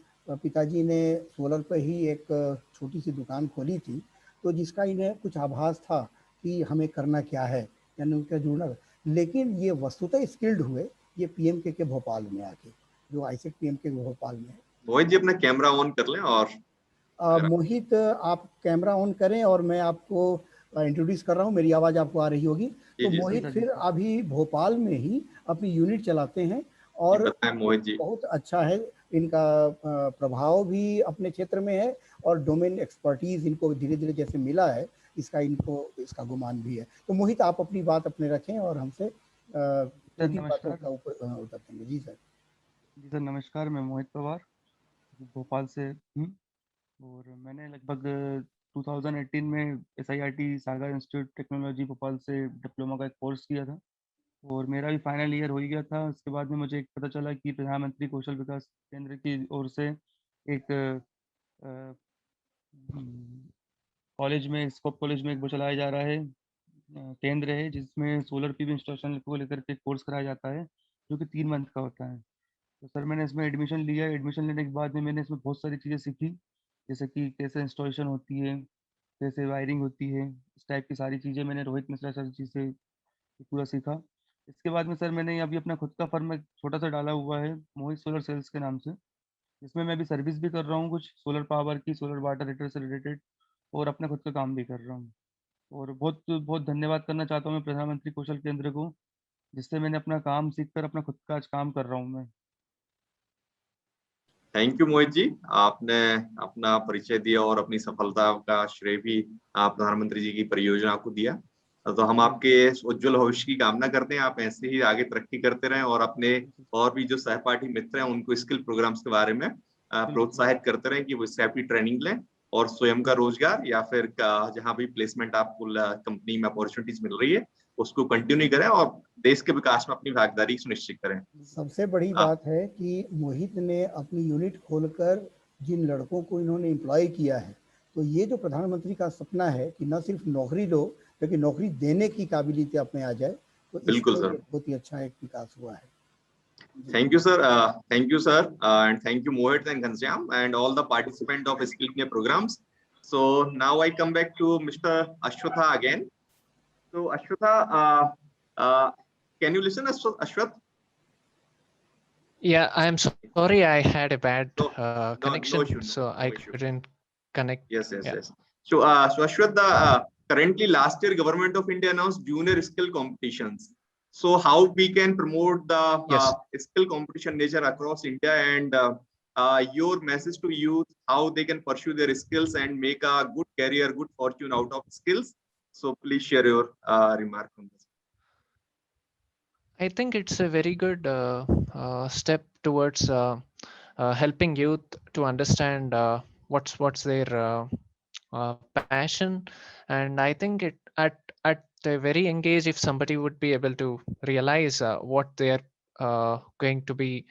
पिताजी ने सोलर पर ही एक छोटी सी दुकान खोली थी, तो जिसका इन्हें कुछ आभास था कि हमें करना क्या है, यानी उनका जुड़ना। लेकिन ये वस्तुतः स्किल्ड हुए ये पीएमके के भोपाल में आके, जो आईसेक पीएमके भोपाल में है। मोहित जी अपना कैमरा ऑन कर लें। और मोहित आप कैमरा ऑन करें और मैं आपको इंट्रोड्यूस कर रहा हूँ, मेरी आवाज़ आपको आ रही होगी। तो जी, मोहित फिर अभी भोपाल में ही अपनी यूनिट चलाते हैं और बताएं मोहित जी। बहुत अच्छा है इनका प्रभाव भी अपने क्षेत्र में है और डोमेन एक्सपर्टीज इनको धीरे धीरे जैसे मिला है इनको इसका गुमान भी है। तो मोहित आप अपनी बात अपने रखें और हमसे तीन बातों का उत्तर देंगे। जी सर। जी सर नमस्कार, मैं मोहित पवार भोपाल से हूँ और मैंने लगभग 2018 में SIRT सागर इंस्टीट्यूट टेक्नोलॉजी भोपाल से डिप्लोमा का एक कोर्स किया था और मेरा भी फाइनल ईयर हो ही गया था। उसके बाद में मुझे एक पता चला कि प्रधानमंत्री कौशल विकास केंद्र की ओर से एक कॉलेज में स्कोप कॉलेज में एक वो चलाया जा रहा है केंद्र है जिसमें सोलर PV इंस्टॉलेशन को लेकर के कोर्स कराया जाता है जो कि 3 मंथ का होता है। तो सर मैंने इसमें एडमिशन लिया। एडमिशन लेने के बाद में मैंने इसमें बहुत सारी चीज़ें सीखी, जैसे कि कैसे इंस्टॉलेशन होती है, कैसे वायरिंग होती है, इस टाइप की सारी चीज़ें मैंने रोहित मिश्रा सर जी से पूरा सीखा। इसके बाद में सर मैंने अभी अपना खुद का फर्म एक छोटा सा डाला हुआ है मोहित सोलर सेल्स के नाम से, जिसमें मैं अभी सर्विस भी कर रहा हूँ कुछ सोलर पावर की, सोलर वाटर हीटर से रिलेटेड, और अपना खुद का काम भी कर रहा हूँ। और बहुत बहुत धन्यवाद करना चाहता हूँ मैं प्रधानमंत्री कौशल केंद्र को, जिससे मैंने अपना काम सीख कर अपना खुद का आज काम कर रहा हूँ मैं। थैंक यू मोहित जी, आपने अपना परिचय दिया और अपनी सफलता का श्रेय भी प्रधानमंत्री जी की परियोजना को दिया। तो हम आपके उज्जवल भविष्य की कामना करते हैं। आप ऐसे ही आगे तरक्की करते रहें और अपने और भी जो सहपाठी मित्र हैं उनको स्किल प्रोग्राम्स के बारे में प्रोत्साहित करते रहें कि वो इससे आपकी ट्रेनिंग लें और स्वयं का रोजगार या फिर जहां भी प्लेसमेंट आपको कंपनी में अपॉर्चुनिटीज मिल रही है उसको कंटिन्यू करें और देश के विकास में अपनी भागीदारी सुनिश्चित करें। सबसे बड़ी बात है कि मोहित ने अपनी यूनिट खोलकर जिन लड़कों को इन्होंने एम्प्लॉय किया है, तो ये जो प्रधानमंत्री का सपना है कि न सिर्फ नौकरी लो लेकिन नौकरी देने की काबिलियत अपने आ जाए, तो बिल्कुल इसमें सर, बहुत ही अच्छा एक विकास हुआ है। Thank you, sir. Thank you, sir. And thank you, Mohit and Ghanshyam, and all the participants of Skill India programs. So now I come back to Mr. Ashwatha again. So Ashwatha, can you listen, Ashwath? Yeah, I'm sorry, I had a bad No connection, issue, so I couldn't connect. Yes. Yeah. So Ashwath, currently last year Government of India announced junior skill competitions. So how we can promote the Yes. skill competition nature across India, and your message to youth, how they can pursue their skills and make a good career, good fortune out of skills. So please share your remark on this. I think it's a very good step towards helping youth to understand what's their passion, and I think it at a very young age, if somebody would be able to realize what they're going to be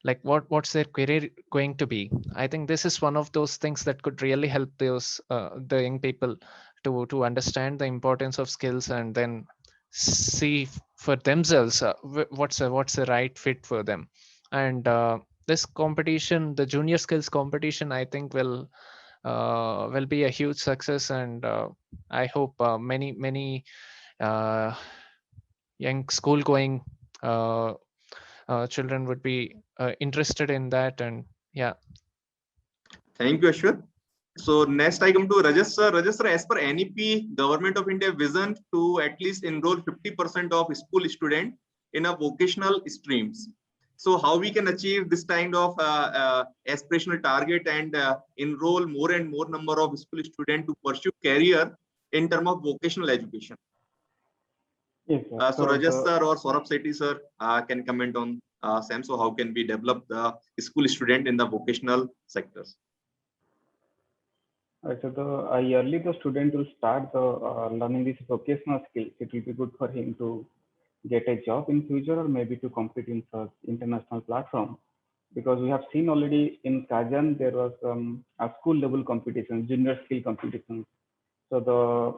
like what's their career going to be, I think this is one of those things that could really help those the young people to understand the importance of skills and then see for themselves what's the right fit for them. And this competition, the junior skills competition, I think will be a huge success, and I hope many young school going children would be interested in that. And yeah. Thank you, Ashwath. So next I come to Rajesh sir. Rajesh sir, as per NEP, Government of India vision to at least enroll 50% of school students in a vocational streams. So how we can achieve this kind of aspirational target and enroll more and more number of school students to pursue career in terms of vocational education? Yes, sir. So Rajesh sir or Saurabh Sethi sir can comment on same. So how can we develop the school student in the vocational sectors? So early the student will start learning these vocational skills. It will be good for him to get a job in future or maybe to compete in such international platform. because we have seen already in Kazan there was a school level competition, junior skill competition. So the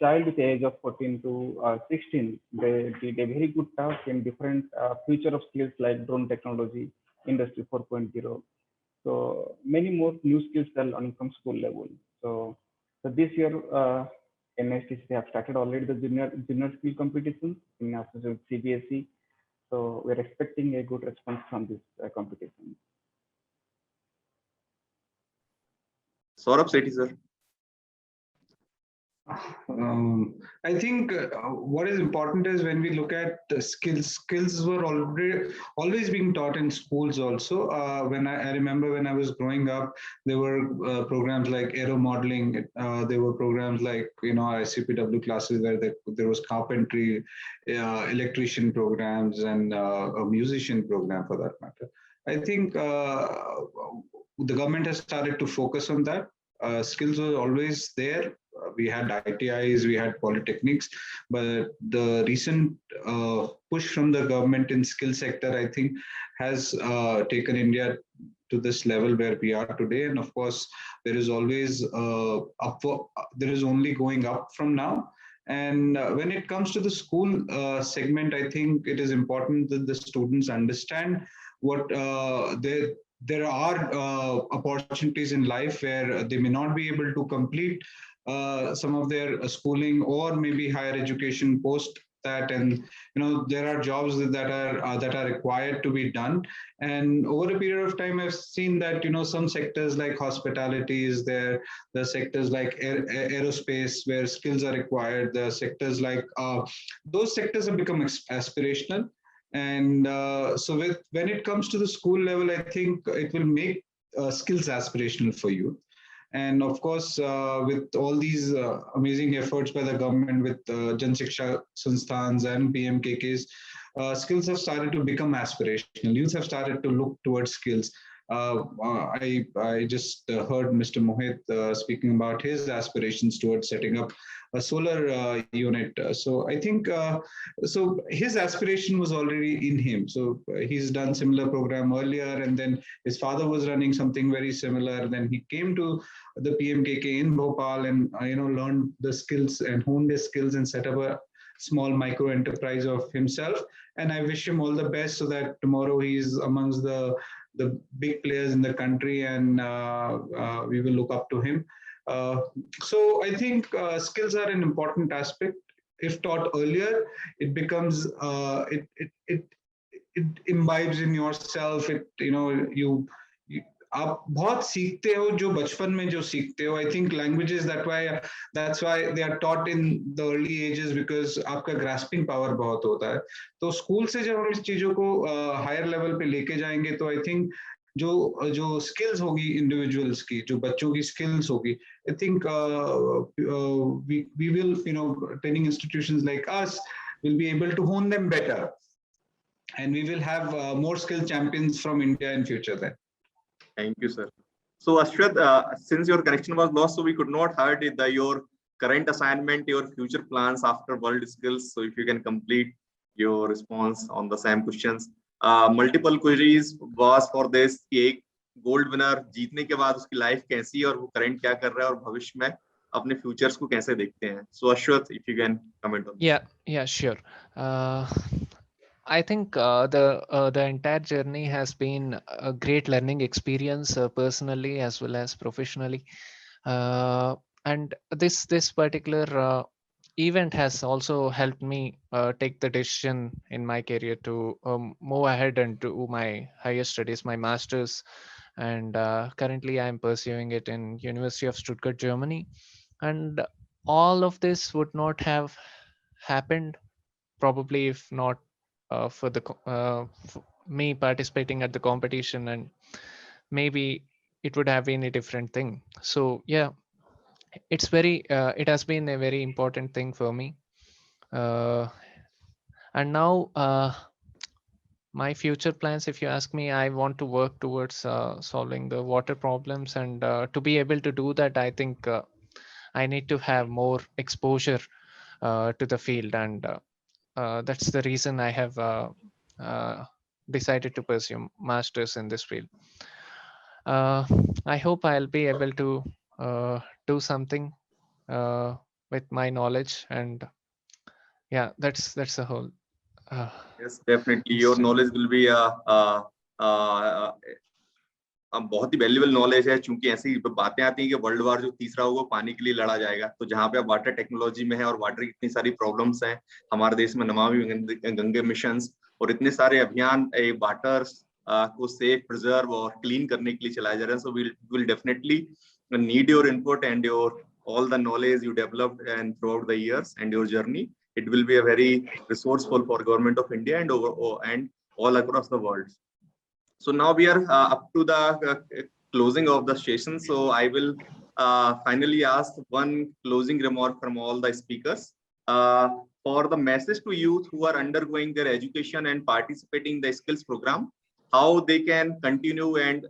child with the age of 14 to 16, they did a very good task in different future of skills like drone technology, industry 4.0. So many more new skills are learning from school level. So this year, NSTC have started already the junior skill competition in association with CBSE. So we're expecting a good response from this competition. Saurabh Sethi, sir. I think what is important is when we look at skills were always being taught in schools also. When I remember when I was growing up, there were programs like aero modeling. There were programs like, ICPW classes where there was carpentry, electrician programs, and a musician program for that matter. I think the government has started to focus on that. Skills were always there. We had ITIs, we had polytechnics, but the recent push from the government in skill sector, I think, has taken India to this level where we are today. And of course, there is always there is only going up from now. And when it comes to the school segment, I think it is important that the students understand what there are opportunities in life where they may not be able to complete some of their schooling or maybe higher education post that, and there are jobs that are required to be done. And over a period of time, I've seen that some sectors like hospitality is there, the sectors like aerospace where skills are required, the sectors like those sectors have become aspirational. And so when it comes to the school level, I think it will make skills aspirational for you. And of course, with all these amazing efforts by the government with Jan Shiksha Sansthans and PMKKs, skills have started to become aspirational. Youth have started to look towards skills. I just heard Mr. Mohit speaking about his aspirations towards setting up a solar unit. So I think so his aspiration was already in him. So he's done similar program earlier, and then his father was running something very similar. Then he came to the PMKK in Bhopal and learned the skills and honed his skills and set up a small micro enterprise of himself. And I wish him all the best so that tomorrow he's amongst the big players in the country, and we will look up to him. So I think skills are an important aspect. If taught earlier, it becomes it imbibes in yourself. आप बहुत सीखते हो जो बचपन में जो सीखते हो. I think languages that's why they are taught in the early ages, because आपका grasping power बहुत होता है. तो स्कूल से जब हम इस चीजों को higher level पे लेके जाएंगे, तो I think जो skills होगी individuals की, जो बच्चों की skills होगी, I think we will, training institutions like us will be able to hone them better, and we will have more skill champions from India in future then. Thank you, sir. So Ashwath, since your connection was lost, so we could not heard your current assignment, your future plans after World Skills. So if you can complete your response on the same questions. Multiple queries was for this कि एक gold winner जीतने के बाद उसकी life कैसी है और वो करंट क्या कर रहा है और भविष्य में अपने फ्यूचर्स को कैसे देखते हैं. So Ashwath, if you can comment on this. Yeah, sure. I think the entire journey has been a great learning experience, personally as well as professionally, and this particular event has also helped me take the decision in my career to move ahead and do my higher studies, my master's, and currently I am pursuing it in University of Stuttgart, Germany. And all of this would not have happened probably if not for me participating at the competition, and maybe it would have been a different thing. So yeah, it has been a very important thing for me, and now my future plans, if you ask me, I want to work towards solving the water problems, and to be able to do that, I think I need to have more exposure to the field, and that's the reason I have decided to pursue masters in this field. I hope I'll be able to do something with my knowledge, and yeah, that's the whole. Yes, definitely. Your knowledge will be बहुत ही valuable knowledge है, चूंकि ऐसी बातें आती हैं कि world war जो तीसरा होगा पानी के लिए लड़ा जाएगा, तो जहां पे आप वाटर टेक्नोलॉजी में है और वाटर की इतनी सारी प्रॉब्लम्स हैं, हमारे देश में नमामि गंगे मिशन और इतने सारे अभियान वाटर को सेफ, प्रिजर्व और क्लीन करने के लिए चलाए जा रहे हैं. So will definitely need your input and your all the knowledge you developed and throughout the years and your journey. It will be a very resourceful for government of India and all across the world. So now we are up to the closing of the session. So I will finally ask one closing remark from all the speakers for the message to youth who are undergoing their education and participating in the skills program, how they can continue. And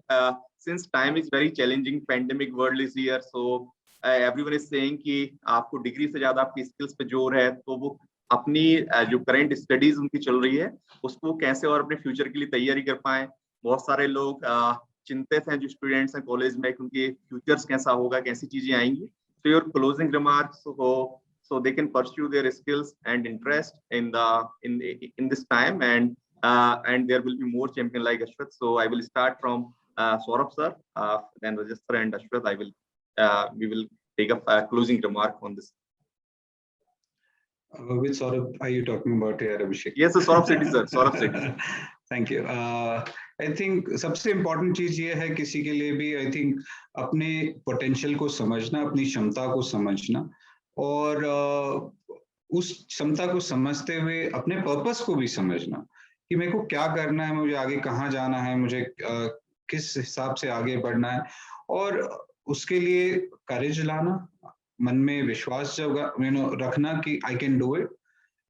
since time is very challenging, pandemic world is here, so everyone is saying कि आपको degree से ज्यादा आपकी skills पे जोर है, तो वो अपनी जो करंट स्टडीज उनकी चल रही है उसको कैसे और अपने फ्यूचर के लिए तैयारी कर पाए. बहुत सारे लोग चिंतित हैं, जो स्टूडेंट्स हैं कॉलेज में, क्योंकि फ्यूचर्स कैसा होगा, कैसी चीजें आएंगी. तो योर क्लोजिंग रिमार्क्स हो so they can pursue their skills and interest in this time, and there will be more champion like Ashwath. So I will start from Saurabh sir, then Rajesh sir and Ashwath. We will take a closing remark on this. Which Saurabh are you talking about here, Abhishek? Yes, sir, Saurabh Sethi sir. Saurabh Sethi. Thank you. I think सबसे important चीज ये है किसी के लिए भी, I think अपने potential को समझना, अपनी क्षमता को समझना, और उस क्षमता को समझते हुए अपने पर्पस को भी समझना कि मेरे को क्या करना है, मुझे आगे कहाँ जाना है, मुझे किस हिसाब से आगे बढ़ना है, और उसके लिए करेज लाना, मन में विश्वास रखना कि आई कैन डू इट.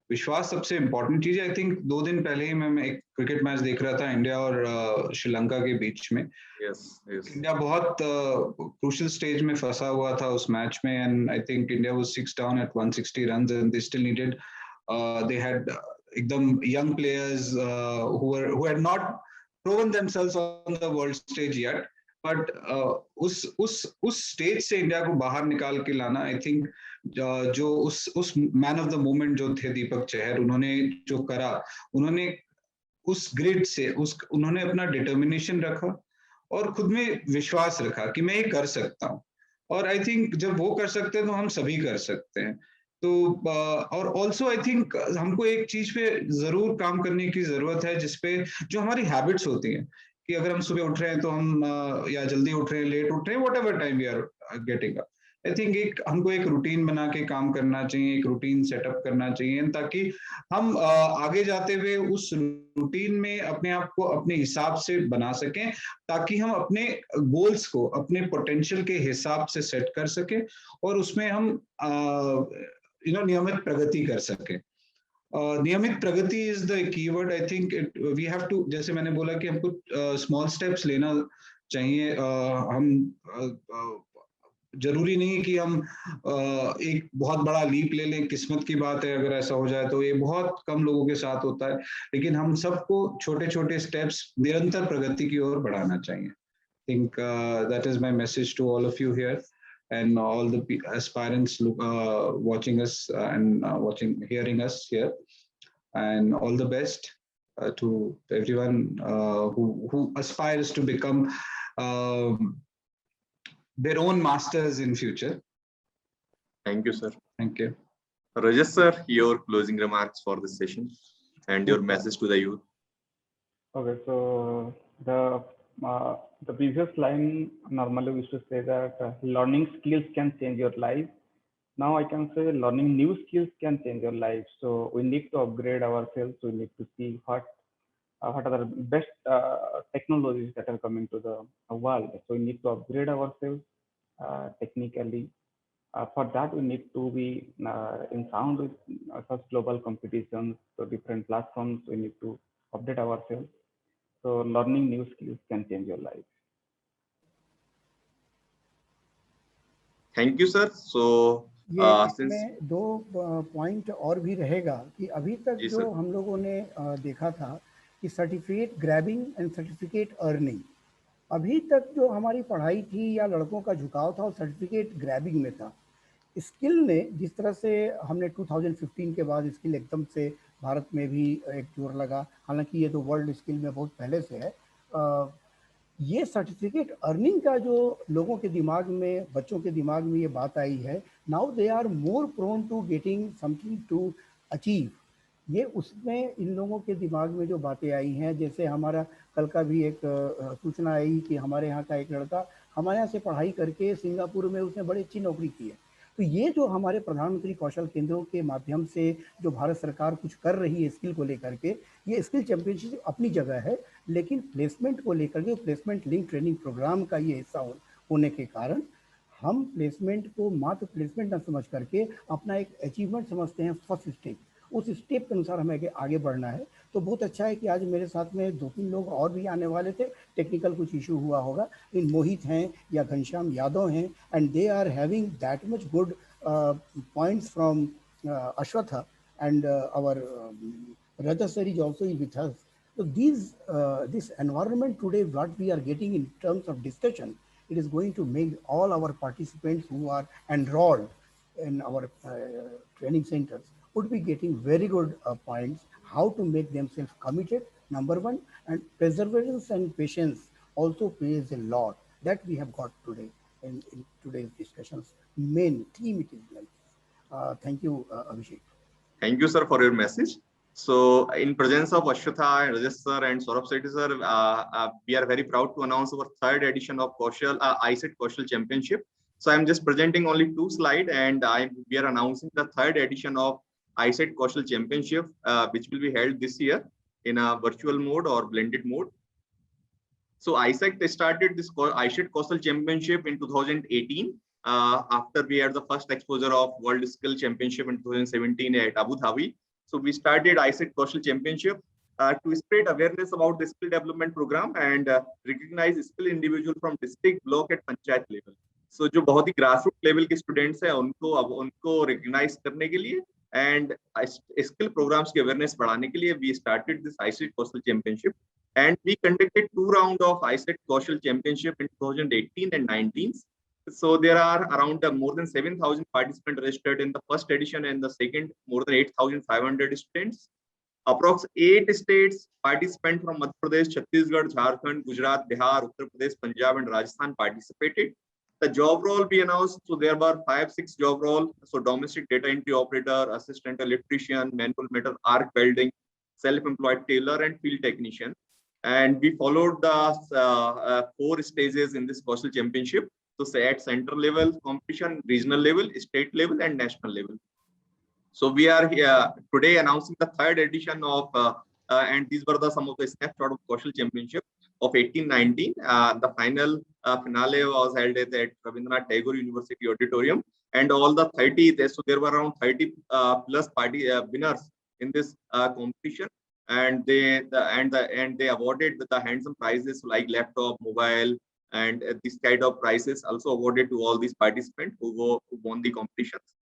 विश्वास सबसे इम्पोर्टेंट चीज है. आई थिंक 2 दिन पहले ही मैं एक क्रिकेट मैच देख रहा था इंडिया और श्रीलंका के बीच में. इंडिया बहुत क्रूशियल स्टेज में फंसा हुआ था उस मैच में, and I think India was 6 down at 160 runs and they still needed, they had एकदम young players who had not proven themselves on the world stage yet, but उस stage से India को बाहर निकाल के लाना, आई थिंक जो उस मैन ऑफ द मोमेंट जो थे दीपक चहर, उन्होंने जो करा, उन्होंने उस ग्रिड से उन्होंने अपना डिटर्मिनेशन रखा और खुद में विश्वास रखा कि मैं ये कर सकता हूँ. और आई थिंक जब वो कर सकते हैं तो हम सभी कर सकते हैं. तो और ऑल्सो आई थिंक हमको एक चीज पे जरूर काम करने की जरूरत है, जिसपे जो हमारी हैबिट्स होती हैं, कि अगर हम सुबह उठ रहे हैं तो हम या जल्दी उठ रहे हैं, लेट उठ रहे हैं, whatever time we are getting up, I think हमको एक रूटीन बना के काम करना चाहिए, एक रूटीन सेटअप करना चाहिए, ताकि हम आगे जाते हुए उस रूटीन में अपने आप को अपने हिसाब से बना सकें, ताकि हम अपने गोल्स को अपने पोटेंशियल के हिसाब से सेट कर सकें और उसमें हम नियमित प्रगति कर सकें. नियमित प्रगति is the keyword. I think we have to, जैसे मैंने बोला कि हमको स्मॉल स्टेप्स लेना चाहिए. हम जरूरी नहीं कि हम एक बहुत बड़ा लीप ले लें. किस्मत की बात है अगर ऐसा हो जाए, तो ये बहुत कम लोगों के साथ होता है, लेकिन हम सबको छोटे छोटे स्टेप्स निरंतर प्रगति की ओर बढ़ाना चाहिए. I think that is my message to all of you here and all the aspirants watching us and hearing us here, and all the best to everyone who aspires to become their own masters in future. Thank you, sir. Thank you. Rajesh sir, your closing remarks for this session and your message to the youth. Okay, so the previous line, normally we should say that learning skills can change your life. Now I can say learning new skills can change your life. So we need to upgrade ourselves. We need to see what are the best technologies that are coming to the world. So we need to upgrade ourselves technically. For that, we need to be in sound with such global competitions, so different platforms. We need to update ourselves. So learning new skills can change your life. Thank you, sir. So इसमें 2 point और भी रहेगा कि अभी तक जो हम लोगों ने देखा था कि certificate grabbing and certificate earning. अभी तक जो हमारी पढ़ाई थी या लड़कों का झुकाव था वो सर्टिफिकेट ग्रैबिंग में था। स्किल ने जिस तरह से हमने 2015 के बाद स्किल एकदम से भारत में भी एक जोर लगा, हालांकि ये तो वर्ल्ड स्किल में बहुत पहले से है। ये सर्टिफिकेट अर्निंग का जो लोगों के दिमाग में, बच्चों के दिमाग में ये बात आई है, now they are more prone to getting something to achieve. ये उसमें इन लोगों के दिमाग में जो बातें आई हैं, जैसे हमारा कल का भी एक सूचना आई कि हमारे यहाँ का एक लड़का हमारे यहाँ से पढ़ाई करके सिंगापुर में उसने बड़ी अच्छी नौकरी की है। तो ये जो हमारे प्रधानमंत्री कौशल केंद्रों के माध्यम से जो भारत सरकार कुछ कर रही है स्किल को लेकर के, ये स्किल चैंपियनशिप अपनी जगह है, लेकिन प्लेसमेंट को लेकर के प्लेसमेंट लिंक ट्रेनिंग प्रोग्राम का ये हिस्सा होने के कारण हम प्लेसमेंट को मात्र प्लेसमेंट न समझ करके अपना एक अचीवमेंट समझते हैं, फर्स्ट स्टेप। उस स्टेप के अनुसार हमें आगे बढ़ना है। तो बहुत अच्छा है कि आज मेरे साथ में 2-3 लोग और भी आने वाले थे, टेक्निकल कुछ इशू हुआ होगा। इन मोहित हैं या घनश्याम यादव हैं, and they are having that much good points from Ashwatha, and our Raja sir is also with us. So this environment today, what we are getting in terms of discussion, it is going to make all our participants who are enrolled in our training centers would be getting very good points how to make themselves committed, number one, and perseverance and patience also plays a lot that we have got today in today's discussions. Main theme it is like. Thank you, Abhishek. Thank you, sir, for your message. So, in presence of Ashwatha and Rajesh sir and Saurabh Sethi sir, we are very proud to announce our third edition of ISET Kaushal Championship. So, I am just presenting only 2 slides, and we are announcing the third edition of ISET Kaushal Championship, which will be held this year in a virtual mode or blended mode. So, ISET started this ISET Kaushal Championship in 2018. After we had the first exposure of World Skill Championship in 2017 at Abu Dhabi. So we started ISET Kaushal Championship to spread awareness about the skill development program and recognize skill individual from district, block at panchayat level. So जो बहुत ही grassroots level के students हैं उनको recognize करने के लिए and skill programs की awareness बढ़ाने के लिए we started this ISET Kaushal Championship, and we conducted 2 rounds of ISET Kaushal Championship in 2018 and 19. So there are around more than 7,000 participants registered in the first edition, and the second more than 8,500 students. Approx 8 states participants from Madhya Pradesh, Chhattisgarh, Jharkhand, Gujarat, Bihar, Uttar Pradesh, Punjab, and Rajasthan participated. The job role we announced, so there were 5-6 job role. So domestic data entry operator, assistant electrician, manual metal, arc welding, self-employed tailor, and field technician. And we followed the 4 stages in this Kaushal Championship. So say at center level competition, regional level, state level, and national level. So we are here today announcing the third edition of, and these were some of the snapshot of Kaushal Championship of 18-19. The final finale was held at Rabindranath Tagore University Auditorium, and all the 30, so there were around 30 plus winners in this competition, and they awarded the handsome prizes like laptop, mobile, and this kind of prizes also awarded to all these participants who won the competitions.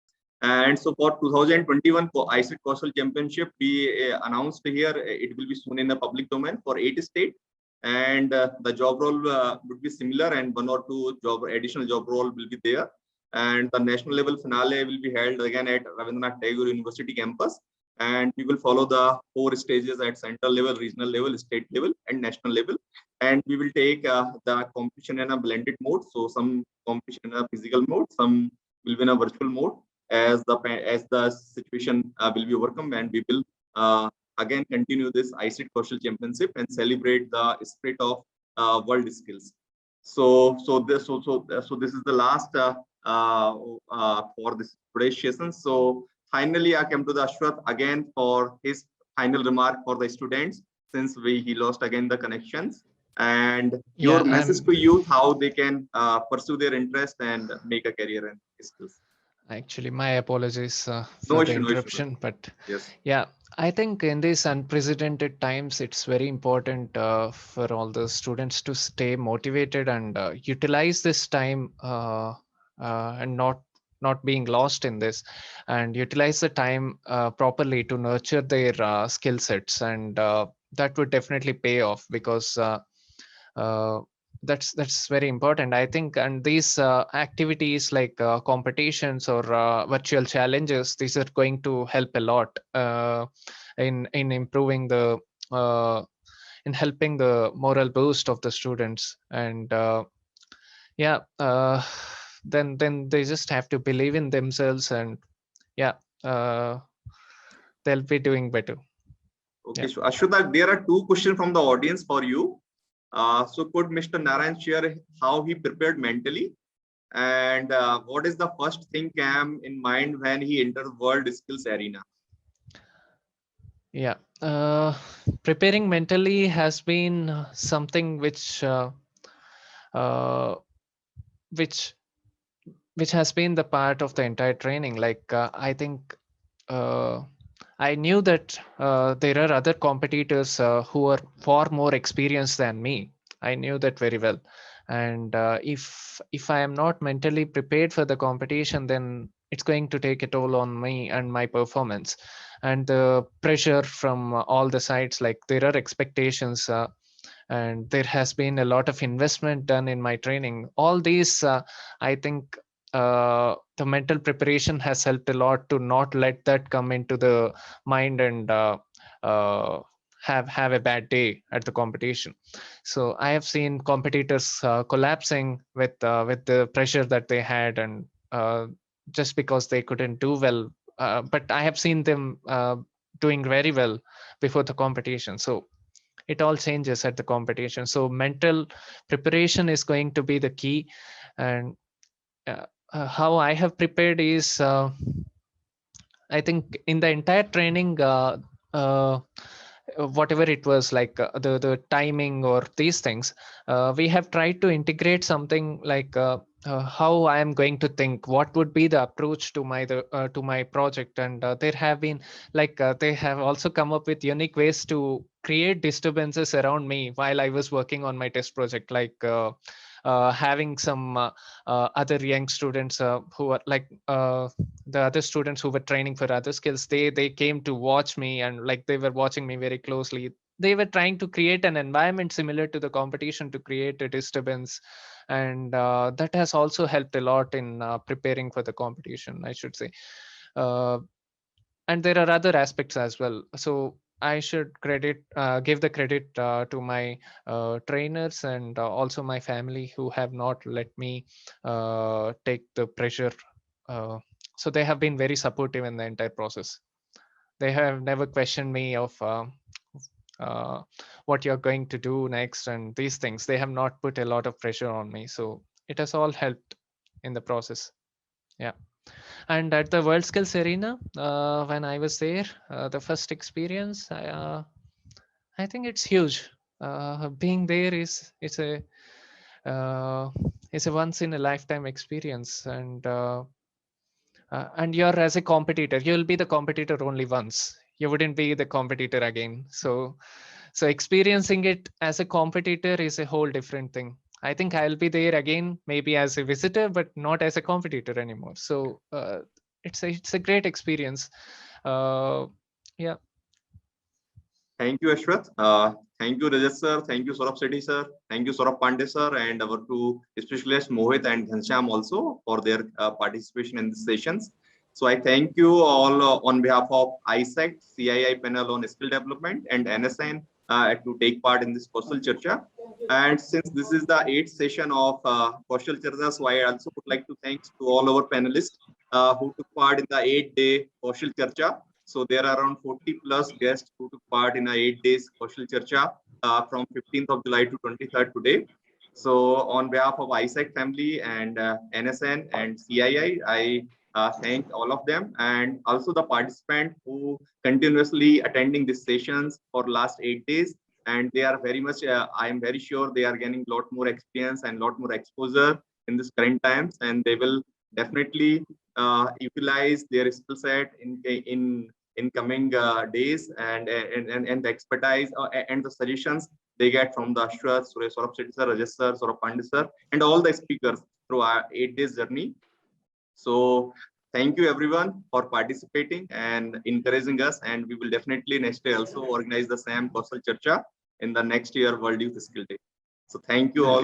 And so for 2021 ISET Kaushal Championship, we announced here it will be soon in the public domain for 8 states, and the job role would be similar, and 1 or 2 additional job role will be there. And the national level finale will be held again at Rabindranath Tagore University campus, and we will follow the 4 stages at central level, regional level, state level, and national level. And we will take the competition in a blended mode. So some competition in a physical mode, some will be in a virtual mode as the situation will be overcome, and we will again continue this ISET Kaushal Championship and celebrate the spirit of world skills. So this is the last for this today's session. So finally, I come to the Ashwath again for his final remark for the students, since he lost again the connections, and your message to youth, how they can pursue their interest and make a career in skills. Actually, my apologies for the interruption, but yes, yeah, I think in these unprecedented times, it's very important for all the students to stay motivated and utilize this time and not being lost in this, and utilize the time properly to nurture their skill sets and that would definitely pay off, because that's very important, I think. And these activities like competitions or virtual challenges, these are going to help a lot in improving the in helping the moral boost of the students. And yeah, then they just have to believe in themselves, and yeah, they'll be doing better. Okay, so Ashwata, there are two questions from the audience for you. So could Mr. Narayan share how he prepared mentally, and what is the first thing came in mind when he entered world skills arena? Yeah, preparing mentally has been something uh, which which has been the part of the entire training. Like I think I knew that there are other competitors who are far more experienced than me. I knew that very well. And if I am not mentally prepared for the competition, then it's going to take a toll on me and my performance. And the pressure from all the sides, like there are expectations, and there has been a lot of investment done in my training. All these, I think, the mental preparation has helped a lot to not let that come into the mind and uh, have a bad day at the competition. So I have seen competitors collapsing with the pressure that they had, and just because they couldn't do well. But I have seen them doing very well before the competition. So it all changes at the competition. So mental preparation is going to be the key. And how I have prepared is, I think in the entire training, whatever it was, like the timing or these things, we have tried to integrate something like how I am going to think, what would be the approach to my project. And there have been, like they have also come up with unique ways to create disturbances around me while I was working on my test project, like having some other young students who are like the other students who were training for other skills. They came to watch me, and like they were watching me very closely. They were trying to create an environment similar to the competition to create a disturbance. And that has also helped a lot in preparing for the competition, I should say. uh, and there are other aspects as well. So I should give the credit to my trainers, and also my family, who have not let me take the pressure. uh, so they have been very supportive in the entire process. They have never questioned me of uh, what you're going to do next and these things. They have not put a lot of pressure on me, so it has all helped in the process. Yeah. And at the World Skills Arena, when I was there, the first experience, I think it's huge. Being there uh, is a once in a lifetime experience. And you're, as a competitor, you'll be the competitor only once. You wouldn't be the competitor again. So experiencing it as a competitor is a whole different thing. I think I'll be there again, maybe as a visitor, but not as a competitor anymore. So it's a great experience. Yeah. Thank you, Ashwath. Thank you, Rajesh sir. Thank you, Saurabh Sethi sir. Thank you, Saurabh Pandey sir, and our two specialists, Mohit and Ghanshyam, also for their participation in these sessions. So I thank you all on behalf of ISECT, CII panel on skill development, and NSN to take part in this Kaushal Charcha. And since this is the 8th session of Kaushal Charcha, so I also would like to thank to all our panelists who took part in the 8-day Kaushal Charcha. So there are around 40 plus guests who took part in a 8 days Kaushal Charcha from 15th of July to 23rd today. So on behalf of ISEC family and NSN and CII, I thank all of them, and also the participants who continuously attending these sessions for last 8 days. And they are very much, I am very sure they are getting a lot more experience and a lot more exposure in this current times, and they will definitely utilize their skill set in coming days, and the expertise and the suggestions they get from the Ashwath, Saurabh Sethi sir, Rajesh sir, Saurabh Pandey sir, and all the speakers through our 8 days journey. So Thank you everyone for participating and encouraging us. And we will definitely next year also organize the same Kaushal Charcha in the next year World Youth Skill Day. So thank you all.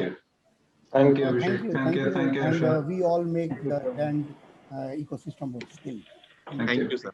Thank you, Thank Abhishek. you, Thank you. Thank you, and Ashok. we all make the land ecosystem of skill. Thank Thank you. you, sir.